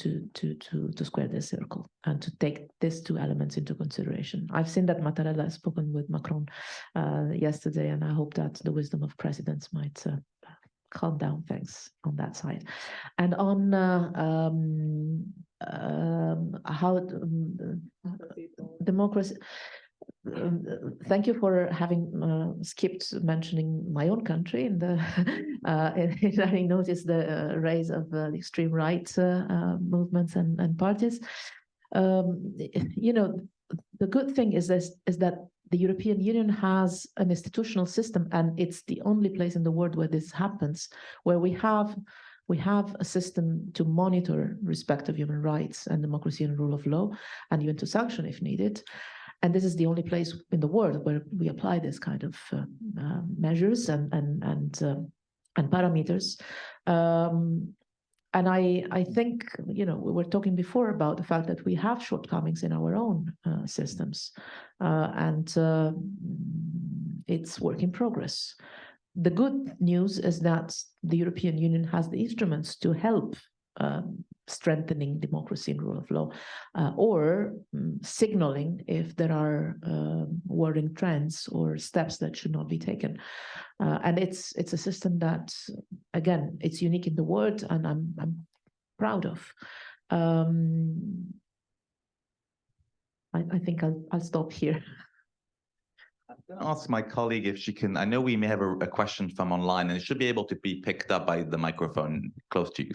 square this circle and to take these two elements into consideration. I've seen that Mattarella has spoken with Macron yesterday, and I hope that the wisdom of presidents might calm down things on that side. And on how democracy. Thank you for having skipped mentioning my own country. And I noticed the rise of the extreme right movements and parties. You know, the good thing is that the European Union has an institutional system, and it's the only place in the world where this happens, where we have a system to monitor respect of human rights and democracy and rule of law, and even to sanction if needed. And this is the only place in the world where we apply this kind of measures and parameters. And I think, you know, we were talking before about the fact that we have shortcomings in our own systems, and it's work in progress. The good news is that the European Union has the instruments to help strengthening democracy and rule of law, or signaling if there are worrying trends or steps that should not be taken. And it's a system that, again, it's unique in the world, and I'm proud of. I think I'll stop here. I'm going to ask my colleague if she can. I know we may have a question from online, and it should be able to be picked up by the microphone close to you.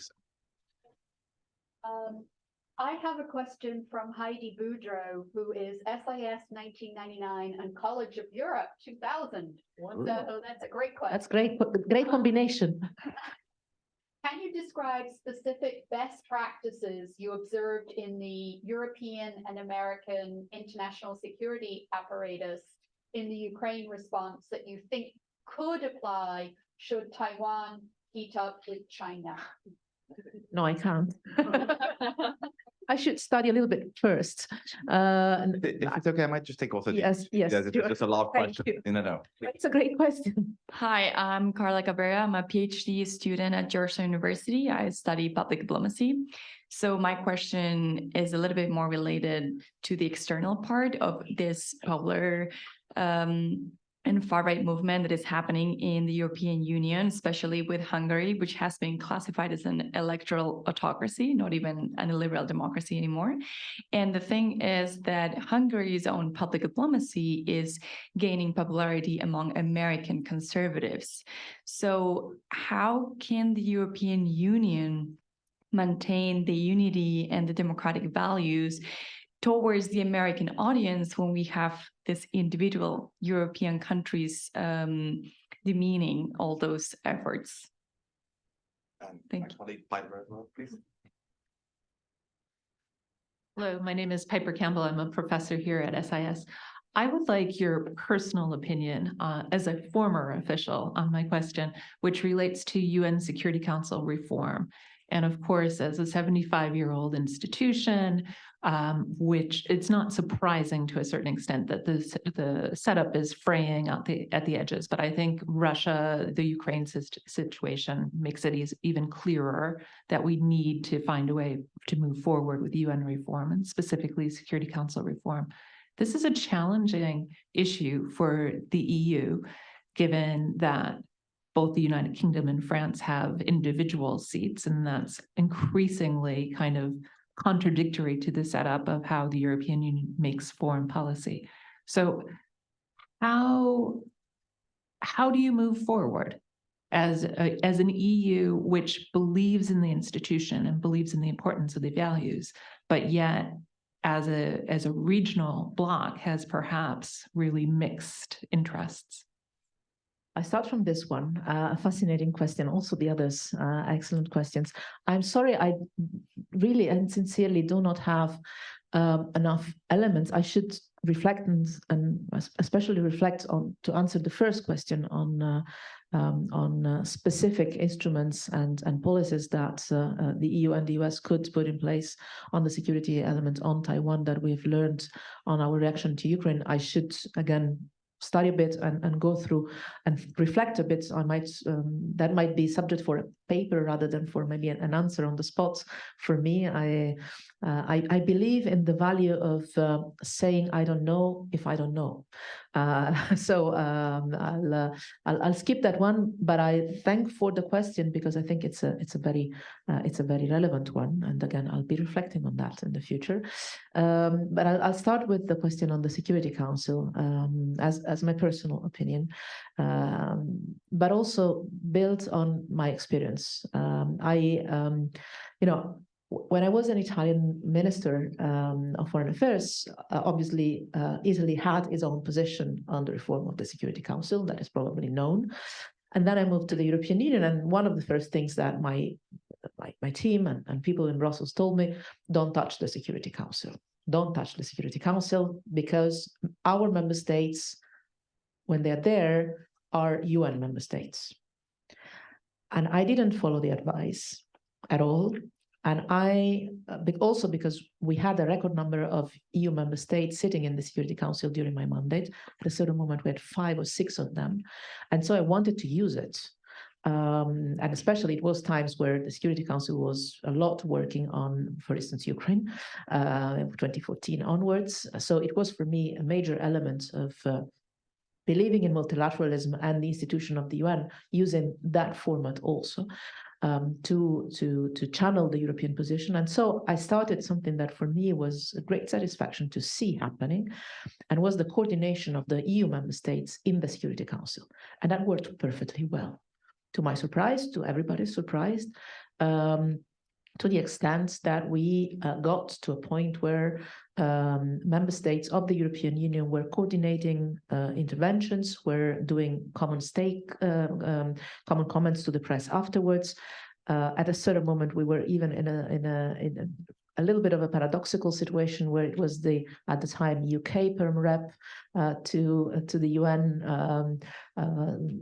I have a question from Heidi Boudreau, who is SIS 1999 and College of Europe 2000. So that's a great question. That's great. Great combination. Can you describe specific best practices you observed in the European and American international security apparatus in the Ukraine response that you think could apply should Taiwan heat up with China? No, I can't. I should study a little bit first. If it's okay, I might just take also. Yes. It's just a lot of questions. No. It's a great question. Hi, I'm Carla Cabrera. I'm a PhD student at Georgetown University. I study public diplomacy. So my question is a little bit more related to the external part of this popular and far-right movement that is happening in the European Union, especially with Hungary, which has been classified as an electoral autocracy, not even an illiberal democracy anymore. And the thing is that Hungary's own public diplomacy is gaining popularity among American conservatives. So how can the European Union maintain the unity and the democratic values towards the American audience when we have this individual European countries demeaning all those efforts? Thank you. Colleague Piper as well, please. Hello, my name is Piper Campbell. I'm a professor here at SIS. I would like your personal opinion as a former official on my question, which relates to UN Security Council reform. And of course, as a 75-year-old institution, which it's not surprising to a certain extent that the setup is fraying at the edges. But I think Russia, the Ukraine situation makes it even clearer that we need to find a way to move forward with UN reform, and specifically Security Council reform. This is a challenging issue for the EU, given that both the United Kingdom and France have individual seats, and that's increasingly kind of contradictory to the setup of how the European Union makes foreign policy. So how do you move forward? as an EU which believes in the institution and believes in the importance of the values, but yet as a regional bloc has perhaps really mixed interests? I start from this one, a fascinating question. Also, the others, excellent questions. I'm sorry, I really and sincerely do not have enough elements. I should reflect and especially reflect on to answer the first question on specific instruments and policies that the EU and the US could put in place on the security element on Taiwan that we've learned on our reaction to Ukraine. I should again study a bit and go through and reflect a bit. I might that might be subject for a paper rather than for maybe an answer on the spot. For me, I believe in the value of saying I don't know if I don't know. So I'll skip that one, but I thank for the question because I think it's a very relevant one, and again I'll be reflecting on that in the future. But I'll start with the question on the Security Council as my personal opinion, but also built on my experience. When I was an Italian minister of foreign affairs, obviously Italy had its own position on the reform of the Security Council, that is probably known. And then I moved to the European Union, and one of the first things that my team and people in Brussels told me, don't touch the Security Council. Don't touch the Security Council because our member states, when they're there, are UN member states. And I didn't follow the advice at all. And also because we had a record number of EU member states sitting in the Security Council during my mandate. At a certain moment, we had 5 or 6 of them. And so I wanted to use it. And especially it was times where the Security Council was a lot working on, for instance, Ukraine, 2014 onwards. So it was for me a major element of believing in multilateralism and the institution of the UN, using that format also. To channel the European position. And so I started something that for me was a great satisfaction to see happening, and was the coordination of the EU member states in the Security Council. And that worked perfectly well. To my surprise, to everybody's surprise, to the extent that we got to a point where member states of the European Union were coordinating interventions, were doing common comments to the press afterwards. At a certain moment, we were even in a little bit of a paradoxical situation where it was at the time UK Perm Rep to the UN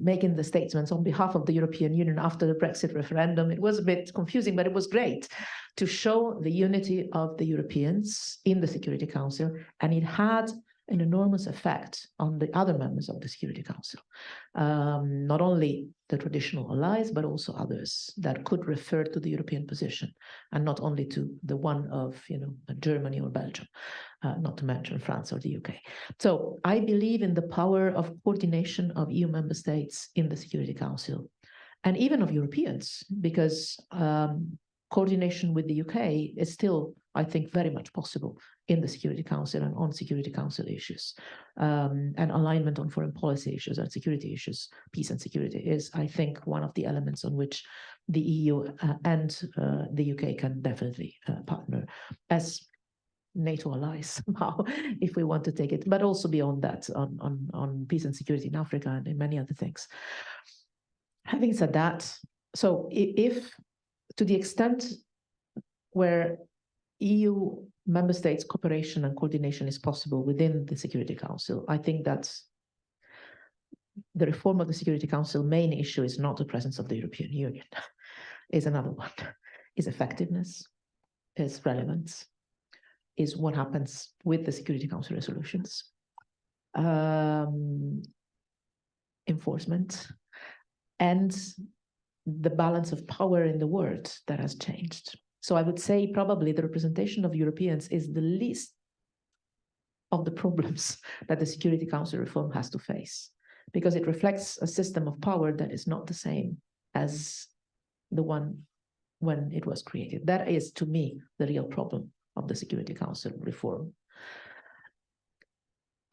making the statements on behalf of the European Union after the Brexit referendum. It was a bit confusing, but it was great to show the unity of the Europeans in the Security Council, and it had an enormous effect on the other members of the Security Council, not only the traditional allies, but also others that could refer to the European position, and not only to the one of Germany or Belgium, not to mention France or the UK. So I believe in the power of coordination of EU member states in the Security Council, and even of Europeans, because coordination with the UK is still, I think, very much possible in the Security Council and on Security Council issues. And alignment on foreign policy issues and security issues, peace and security is, I think, one of the elements on which the EU and the UK can definitely partner as NATO allies somehow, if we want to take it, but also beyond that on peace and security in Africa and in many other things. Having said that, so if to the extent where EU member states cooperation and coordination is possible within the Security Council, I think that the reform of the Security Council main issue is not the presence of the European Union, is another one, is effectiveness, is relevance, is what happens with the Security Council resolutions, enforcement, and the balance of power in the world that has changed. So I would say probably the representation of Europeans is the least of the problems that the Security Council reform has to face, because it reflects a system of power that is not the same as the one when it was created. That is, to me, the real problem of the Security Council reform,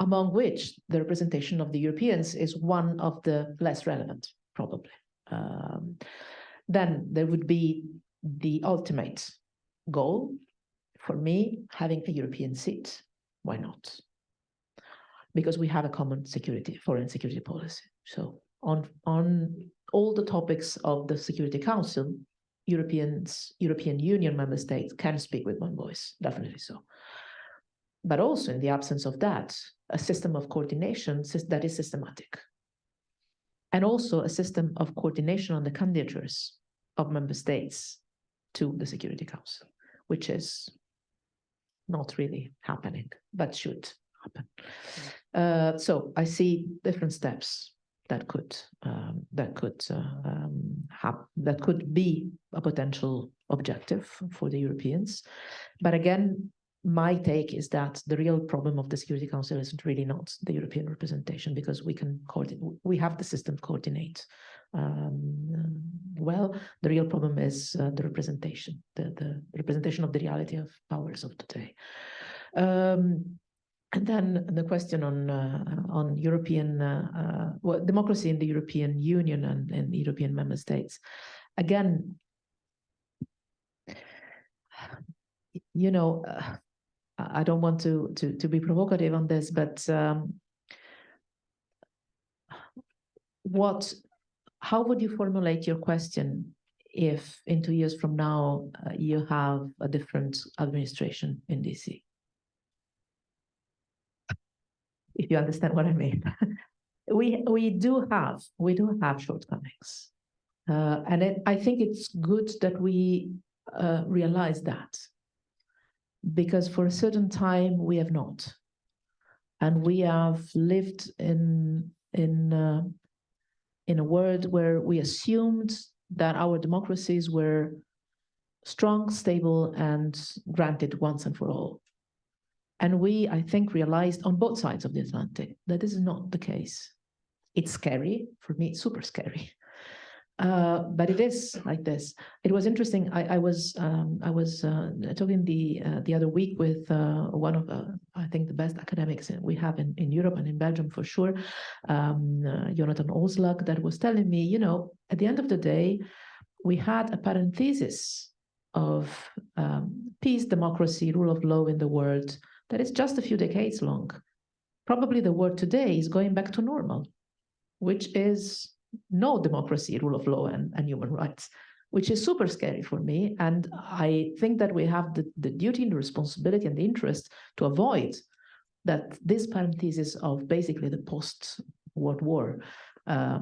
among which the representation of the Europeans is one of the less relevant, probably. Then there would be the ultimate goal for me, having a European seat. Why not? Because we have a common foreign security policy. So on all the topics of the Security Council, European Union member states can speak with one voice, definitely so. But also in the absence of that, a system of coordination that is systematic. And also a system of coordination on the candidatures of member states to the Security Council, which is not really happening, but should happen. So I see different steps that could be a potential objective for the Europeans. But again, my take is that the real problem of the Security Council is really not the European representation, because we have the system to coordinate well. The real problem is the representation, the representation of the reality of powers of today. And then the question on European democracy in the European Union and in the European member states. Again, you know, I don't want to be provocative on this, but how would you formulate your question if in 2 years from now you have a different administration in DC? If you understand what I mean. we do have shortcomings, and I think it's good that we realize that, because for a certain time we have not, and we have lived in a world where we assumed that our democracies were strong, stable, and granted once and for all. And we, I think, realized on both sides of the Atlantic that this is not the case. It's scary. For me, it's super scary. But it is like this. It was interesting. I was talking the other week with one of I think the best academics we have in Europe and in Belgium for sure, Jonathan Oslak, that was telling me, you know, at the end of the day, we had a parenthesis of peace, democracy, rule of law in the world that is just a few decades long. Probably the world today is going back to normal, which is no democracy, rule of law, and human rights, which is super scary for me. And I think that we have the duty and the responsibility and the interest to avoid that this parenthesis of basically the post-World War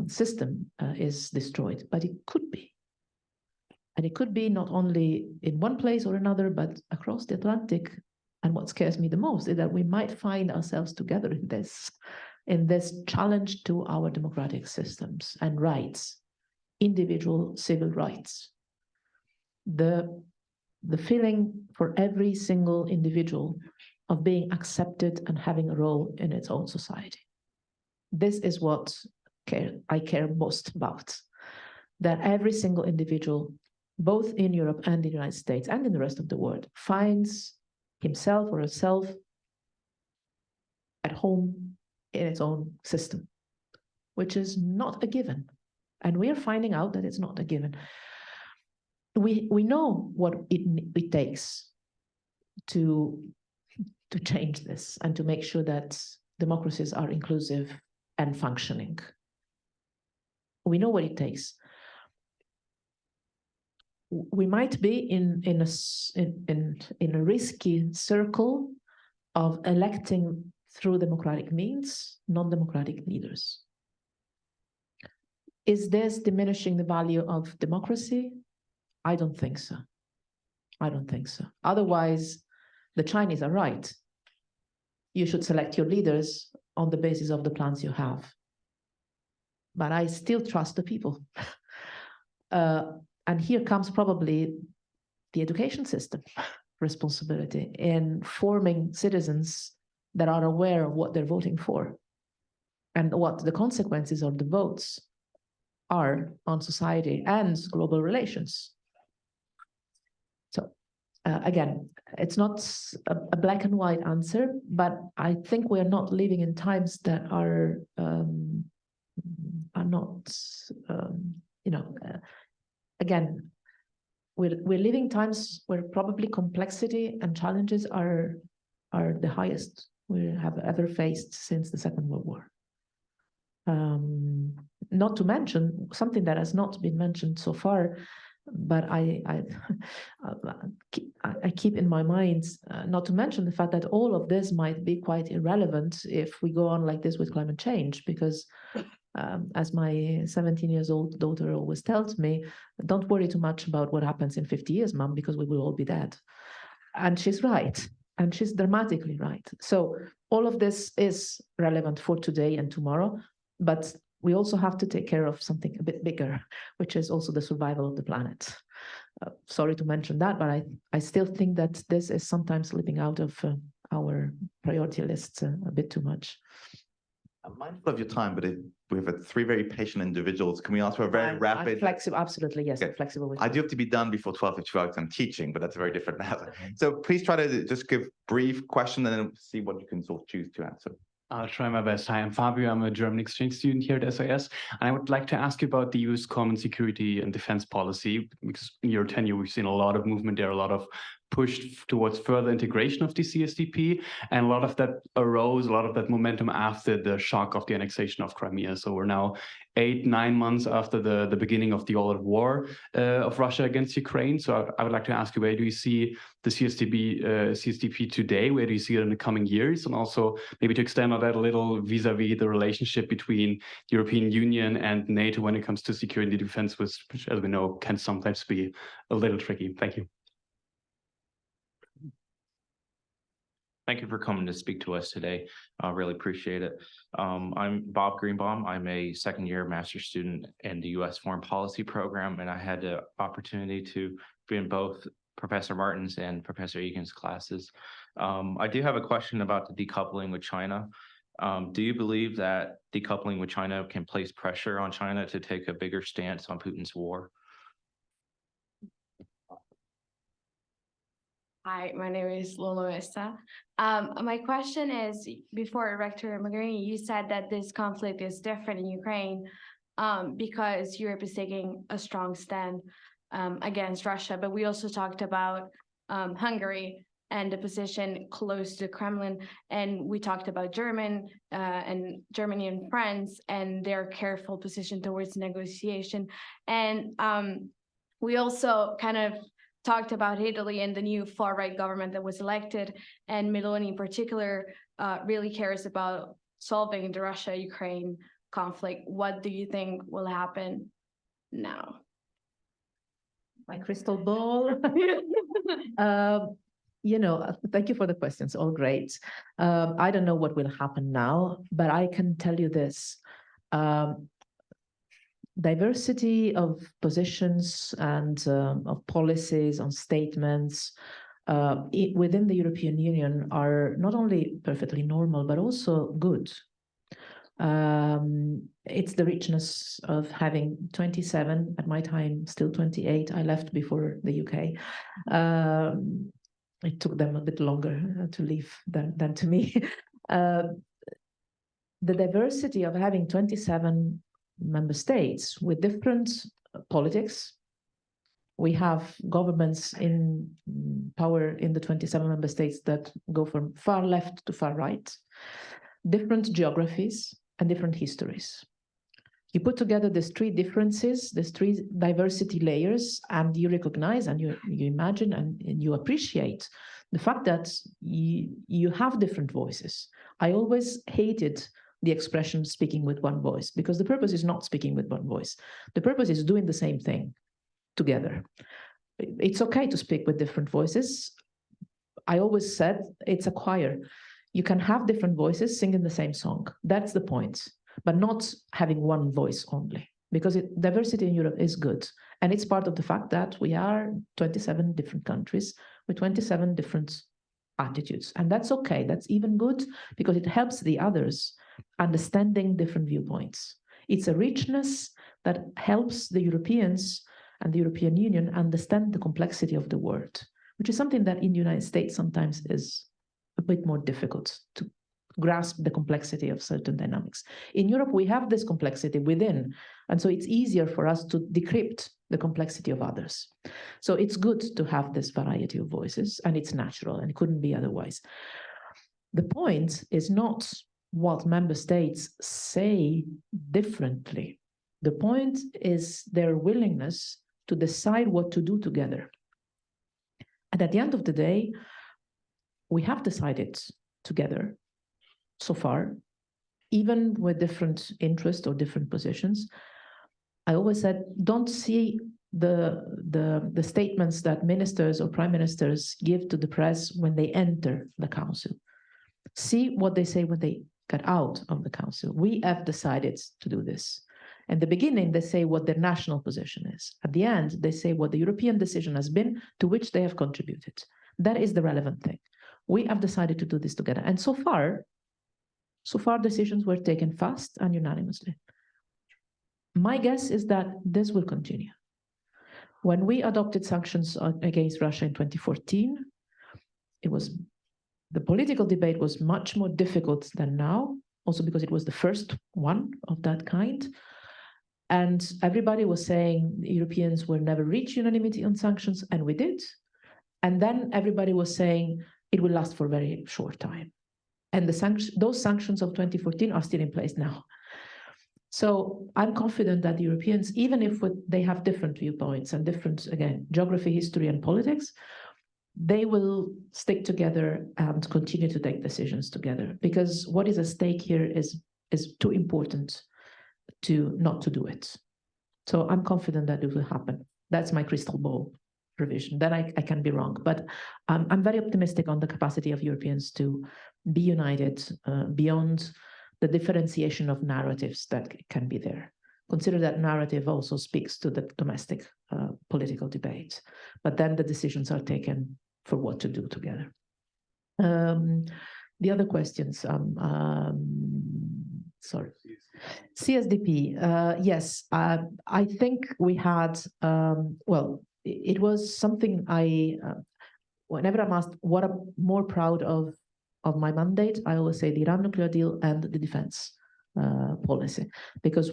system is destroyed. But it could be. And it could be not only in one place or another, but across the Atlantic. And what scares me the most is that we might find ourselves together in this challenge to our democratic systems and rights, individual civil rights. The feeling for every single individual of being accepted and having a role in its own society. This is what I care most about, that every single individual, both in Europe and the United States and in the rest of the world, finds himself or herself at home in its own system, which is not a given. And we are finding out that it's not a given. We know what it takes to change this and to make sure that democracies are inclusive and functioning. We know what it takes. We might be in a risky circle of electing through democratic means non-democratic leaders. Is this diminishing the value of democracy? I don't think so. I don't think so. Otherwise, the Chinese are right. You should select your leaders on the basis of the plans you have. But I still trust the people. And here comes probably the education system responsibility in forming citizens that are aware of what they're voting for and what the consequences of the votes are on society and global relations. So again, it's not a black and white answer, but I think we are not living in times that are not again, we're living times where probably complexity and challenges are the highest we have ever faced since the Second World War. Not to mention something that has not been mentioned so far, but I keep in my mind, not to mention the fact that all of this might be quite irrelevant if we go on like this with climate change, because as my 17 years old daughter always tells me, don't worry too much about what happens in 50 years, Mom, because we will all be dead. And she's right. And she's dramatically right. So all of this is relevant for today and tomorrow, but we also have to take care of something a bit bigger, which is also the survival of the planet. Sorry to mention that, but I still think that this is sometimes slipping out of our priority lists a bit too much. I'm mindful of your time, but we have three very patient individuals. Can we ask for a very rapid? Flexible, absolutely, yes, Okay. flexible. With I do have to be done before 12:55 because I'm teaching, but that's a very different matter. So please try to just give brief question and then see what you can sort of choose to answer. I'll try my best. Hi, I'm Fabio. I'm a German exchange student here at SIS. And I would like to ask you about the EU's common security and defense policy, because in your tenure, we've seen a lot of movement there, a lot of push towards further integration of the CSDP. And a lot of that arose, a lot of that momentum after the shock of the annexation of Crimea. So we're now 8-9 months after the beginning of the all-out war of Russia against Ukraine. So I would like to ask you, where do you see the CSDP today? Where do you see it in the coming years? And also maybe to extend on that a little vis-a-vis the relationship between the European Union and NATO when it comes to security and defense, which, as we know, can sometimes be a little tricky. Thank you. Thank you for coming to speak to us today. I really appreciate it. I'm Bob Greenbaum. I'm a second-year master's student in the U.S. Foreign Policy program, and I had the opportunity to be in both Professor Martin's and Professor Egan's classes. I do have a question about the decoupling with China. Do you believe that decoupling with China can place pressure on China to take a bigger stance on Putin's war? Hi, my name is Lolo Esta. My question is, before Rector Mogherini, you said that this conflict is different in Ukraine because Europe is taking a strong stand against Russia, but we also talked about Hungary and the position close to Kremlin, and we talked about Germany and France and their careful position towards negotiation. And we also kind of talked about Italy and the new far-right government that was elected, and Meloni in particular really cares about solving the Russia-Ukraine conflict. What do you think will happen now? My crystal ball. Thank you for the questions, all great. I don't know what will happen now, but I can tell you this. Diversity of positions and of policies on statements within the European Union are not only perfectly normal, but also good. It's the richness of having 27, at my time, still 28. I left before the UK. It took them a bit longer to leave than to me. The diversity of having 27 member states with different politics. We have governments in power in the 27 member states that go from far left to far right, different geographies and different histories. You put together these three differences, these three diversity layers, and you recognize and you imagine and you appreciate the fact that you have different voices. I always hated the expression speaking with one voice, because the purpose is not speaking with one voice. The purpose is doing the same thing together. It's okay to speak with different voices. I always said it's a choir. You can have different voices singing the same song. That's the point, but not having one voice only, because diversity in Europe is good. And it's part of the fact that we are 27 different countries with 27 different attitudes. And that's okay. That's even good because it helps the others understanding different viewpoints. It's a richness that helps the Europeans and the European Union understand the complexity of the world, which is something that in the United States sometimes is a bit more difficult to grasp the complexity of certain dynamics. In Europe, we have this complexity within, and so it's easier for us to decrypt the complexity of others. So it's good to have this variety of voices, and it's natural, and it couldn't be otherwise. The point is not what member states say differently. The point is their willingness to decide what to do together. And at the end of the day, we have decided together so far, even with different interests or different positions. I always said, don't see the statements that ministers or prime ministers give to the press when they enter the council. See what they say when they get out of the council. We have decided to do this. In the beginning, they say what their national position is. At the end, they say what the European decision has been to which they have contributed. That is the relevant thing. We have decided to do this together. And so far decisions were taken fast and unanimously. My guess is that this will continue. When we adopted sanctions against Russia in 2014, the political debate was much more difficult than now, also because it was the first one of that kind. And everybody was saying the Europeans will never reach unanimity on sanctions, and we did. And then everybody was saying it will last for a very short time. And those sanctions of 2014 are still in place now. So I'm confident that the Europeans, even if they have different viewpoints and different, again, geography, history, and politics, they will stick together and continue to take decisions together, because what is at stake here is too important to not to do it. So I'm confident that it will happen. That's my crystal ball provision. Then I can be wrong, but I'm very optimistic on the capacity of Europeans to be united beyond the differentiation of narratives that can be there. Consider that narrative also speaks to the domestic political debate, but then the decisions are taken for what to do together. The other questions, sorry. CSDP, yes, I think we had, well, it was something whenever I'm asked what I'm more proud of my mandate, I always say the Iran nuclear deal and the defense policy, because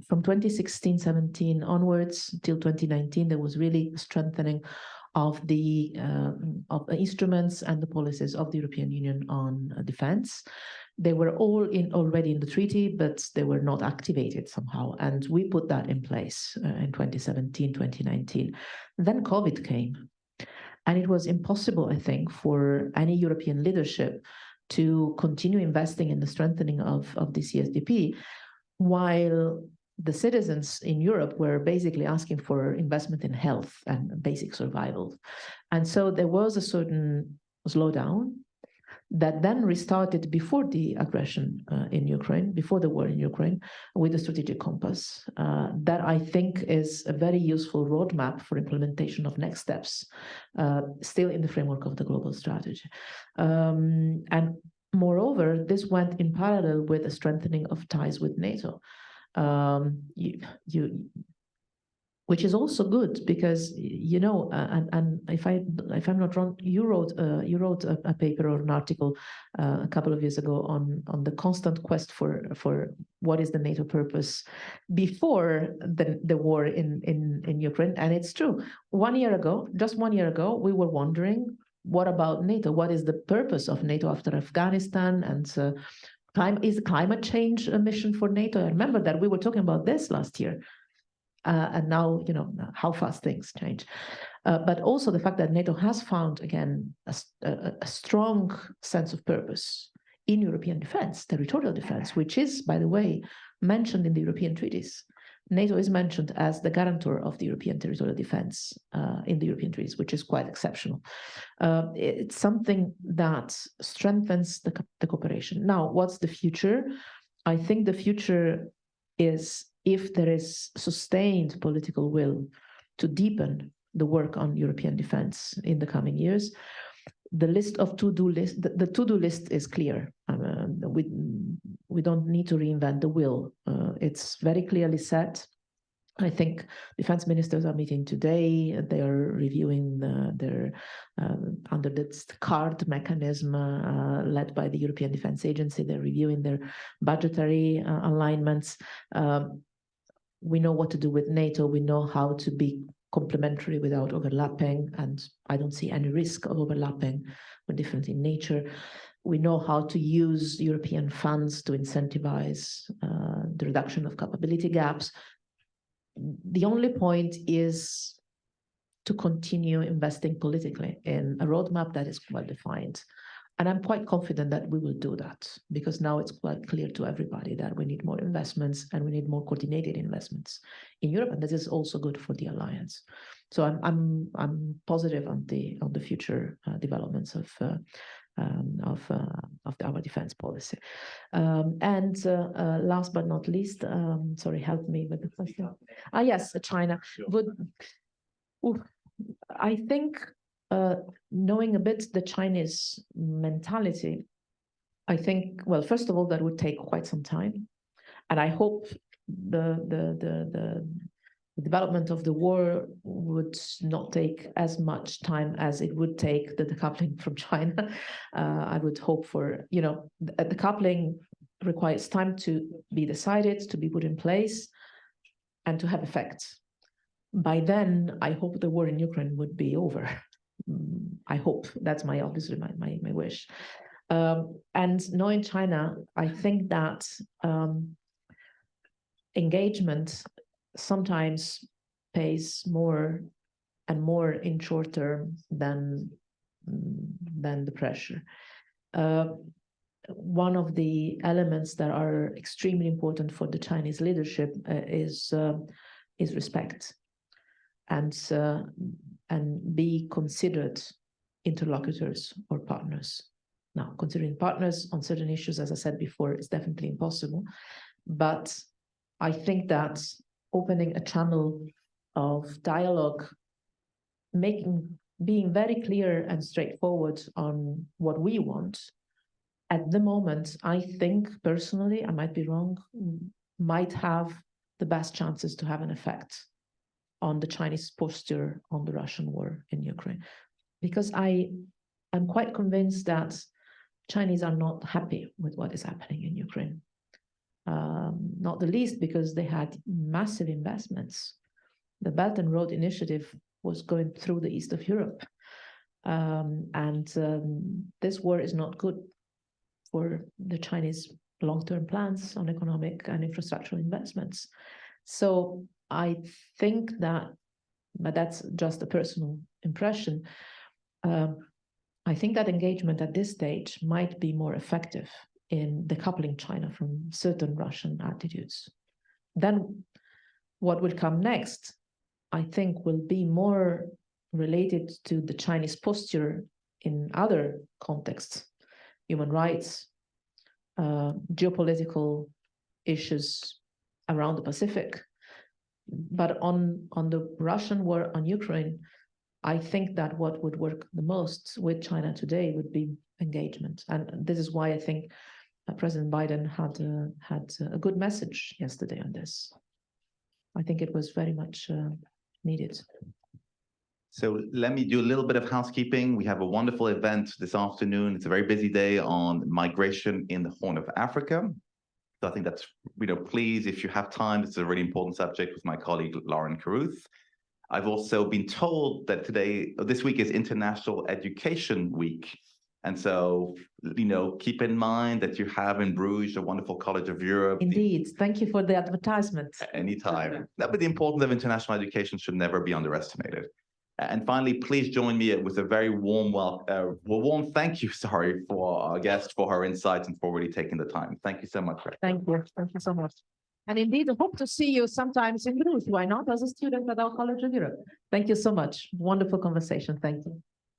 from 2016-17 onwards till 2019, there was really strengthening of the instruments and the policies of the European Union on defense. They were all already in the treaty, but they were not activated somehow. And we put that in place in 2017, 2019. Then COVID came. And it was impossible, I think, for any European leadership to continue investing in the strengthening of the CSDP, while the citizens in Europe were basically asking for investment in health and basic survival. And so there was a certain slowdown that then restarted before the aggression in Ukraine, before the war in Ukraine, with the strategic compass. That I think is a very useful roadmap for implementation of next steps, still in the framework of the global strategy. And moreover, this went in parallel with a strengthening of ties with NATO. Which is also good because, you know, and if I'm not wrong, you wrote a paper or an article a couple of years ago on the constant quest for what is the NATO purpose before the war in Ukraine. And it's true. 1 year ago, just 1 year ago, we were wondering, what about NATO? What is the purpose of NATO after Afghanistan? And is climate change a mission for NATO? I remember that we were talking about this last year. And now, you know, how fast things change. But also the fact that NATO has found, again, a strong sense of purpose in European defense, territorial defense, which is, by the way, mentioned in the European treaties. NATO is mentioned as the guarantor of the European territorial defense in the European treaties, which is quite exceptional. It's something that strengthens the cooperation. Now, what's the future? I think the future is, if there is sustained political will to deepen the work on European defense in the coming years, the list of to-do list, the to-do list is clear. We don't need to reinvent the wheel. It's very clearly set. I think defense ministers are meeting today. They are reviewing their under this card mechanism led by the European Defense Agency. They're reviewing their budgetary alignments. We know what to do with NATO. We know how to be complementary without overlapping, and I don't see any risk of overlapping. We're different in nature. We know how to use European funds to incentivize the reduction of capability gaps. The only point is to continue investing politically in a roadmap that is well defined. And I'm quite confident that we will do that, because now it's quite clear to everybody that we need more investments and we need more coordinated investments in Europe, and this is also good for the alliance. So I'm positive on the future developments of our defense policy. Last but not least, sorry, help me with the question. Yes, China. I think knowing a bit the Chinese mentality, I think, well, first of all, that would take quite some time. And I hope the development of the war would not take as much time as it would take the decoupling from China. I would hope for, the decoupling requires time to be decided, to be put in place, and to have effect. By then, I hope the war in Ukraine would be over. I hope. That's obviously my wish. And knowing China, I think that engagement sometimes pays more and more in short term than the pressure. One of the elements that are extremely important for the Chinese leadership is respect and be considered interlocutors or partners. Now, considering partners on certain issues, as I said before, is definitely impossible. But I think that opening a channel of dialogue, being very clear and straightforward on what we want, at the moment, I think personally, I might be wrong, might have the best chances to have an effect on the Chinese posture on the Russian war in Ukraine. Because I'm quite convinced that Chinese are not happy with what is happening in Ukraine. Not the least because they had massive investments. The Belt and Road Initiative was going through the east of Europe. This war is not good for the Chinese long-term plans on economic and infrastructural investments. So I think that, but that's just a personal impression, I think that engagement at this stage might be more effective in decoupling China from certain Russian attitudes. Then what will come next, I think, will be more related to the Chinese posture in other contexts, human rights, geopolitical issues around the Pacific. But on the Russian war on Ukraine, I think that what would work the most with China today would be engagement. And this is why I think President Biden had a good message yesterday on this. I think it was very much needed. So let me do a little bit of housekeeping. We have a wonderful event this afternoon. It's a very busy day on migration in the Horn of Africa. So I think that's, please, if you have time, this is a really important subject with my colleague, Lauren Carruth. I've also been told that this week is International Education Week. And so, keep in mind that you have in Bruges, a wonderful College of Europe. Indeed. Thank you for the advertisement. Anytime. But the importance of international education should never be underestimated. And finally, please join me with a very warm thank you, for our guest for her insights and for really taking the time. Thank you so much. Thank you. Thank you so much. And indeed, I hope to see you sometimes in Bruges. Why not? As a student at our College of Europe. Thank you so much. Wonderful conversation. Thank you.